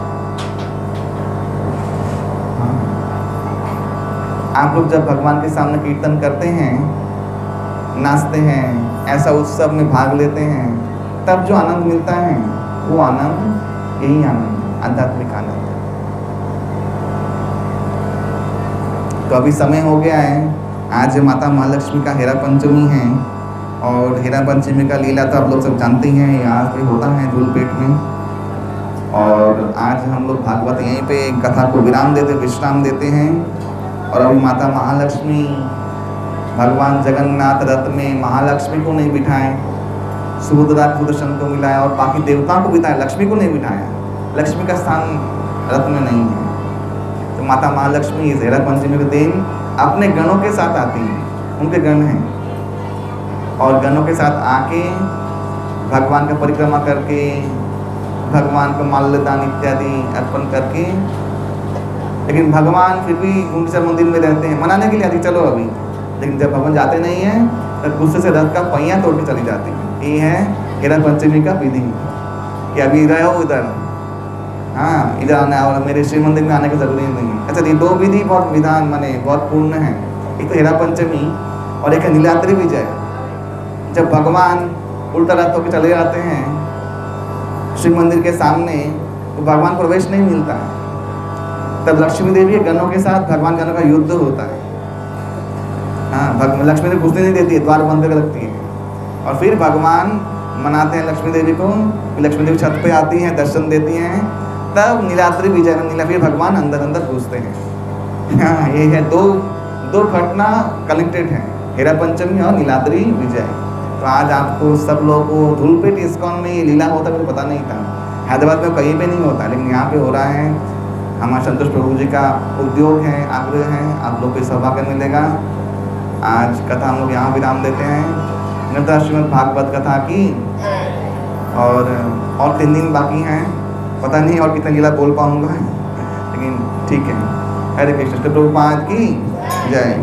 A: आप लोग जब भगवान के सामने कीर्तन करते हैं, नाचते हैं, ऐसा उत्सव में भाग लेते हैं, तब जो आनंद मिलता है वो आनंद, यही आनंद, आध्यात्मिक आनंद। तो अभी समय हो गया है, आज माता महालक्ष्मी का हेरा पंचमी है, और हेरा पंचमी का लीला तो आप लोग सब जानते हैं, यहाँ पे होता है धूलपेट में। और आज हम लोग भागवत यहीं पे कथा को विश्राम देते हैं। और अभी माता महालक्ष्मी, भगवान जगन्नाथ रथ में महालक्ष्मी को नहीं बिठाए, सुभद्रा सुदर्शन को मिलाया और बाकी देवताओं को बिठाया, लक्ष्मी को नहीं बिठाया। लक्ष्मी का स्थान रथ में नहीं है। तो माता महालक्ष्मी इस हेरा पंचमी के दिन अपने गणों के साथ आती हैं, उनके गण हैं, और गणों के साथ आके भगवान का परिक्रमा करके, भगवान को माल्यदान इत्यादि अर्पण करके, लेकिन भगवान फिर भी गुंडीचा मंदिर में रहते हैं, मनाने के लिए आती चलो अभी, लेकिन जब भगवान जाते नहीं हैं तब गुस्से से रथ का पहिया तोड़ के चली जाती है। ये है हेरा पंचमी का विधि कि अभी रहो इधर, हाँ इधर आना, और मेरे श्री मंदिर में आने की जरूरी नहीं है। अच्छा, ये 2 विधि बहुत विधान माने बहुत पूर्ण है। एक तो हेरा पंचमी और एक है नीलाद्री विजय। जब भगवान उल्टा रथ होकर चले जाते हैं शिव मंदिर के सामने, तो भगवान को प्रवेश नहीं मिलता है। तब लक्ष्मी देवी के गणों के साथ भगवान गणों का युद्ध होता है। हाँ, लक्ष्मी देवी घुसने नहीं देती है, द्वार बंद करके रखती है। और फिर भगवान मनाते हैं लक्ष्मी देवी को, लक्ष्मी देवी छत पे आती हैं, दर्शन देती हैं, तब नीलाद्री विजय नीला फिर भगवान अंदर अंदर घुसते हैं। हाँ, ये है दो घटना कनेक्टेड है, हेरा पंचमी और नीलाद्री विजय। तो आज आपको सब लोगों को धूलपेट इस्कॉन में ये लीला होता मुझे पता नहीं था। हैदराबाद में कहीं पे नहीं होता, लेकिन यहाँ पे हो रहा है। हमारे संतोष प्रभु जी का उद्योग है, आग्रह है, आप लोग को सौभाग्य मिलेगा। आज कथा हम लोग यहाँ विराम देते हैं। निरंतर श्रीमद् भागवत कथा की और 3 दिन बाकी हैं, पता नहीं और कितने लीला बोल पाऊँगा, लेकिन ठीक है। हरे कृष्ण। प्रभुपाद की जय।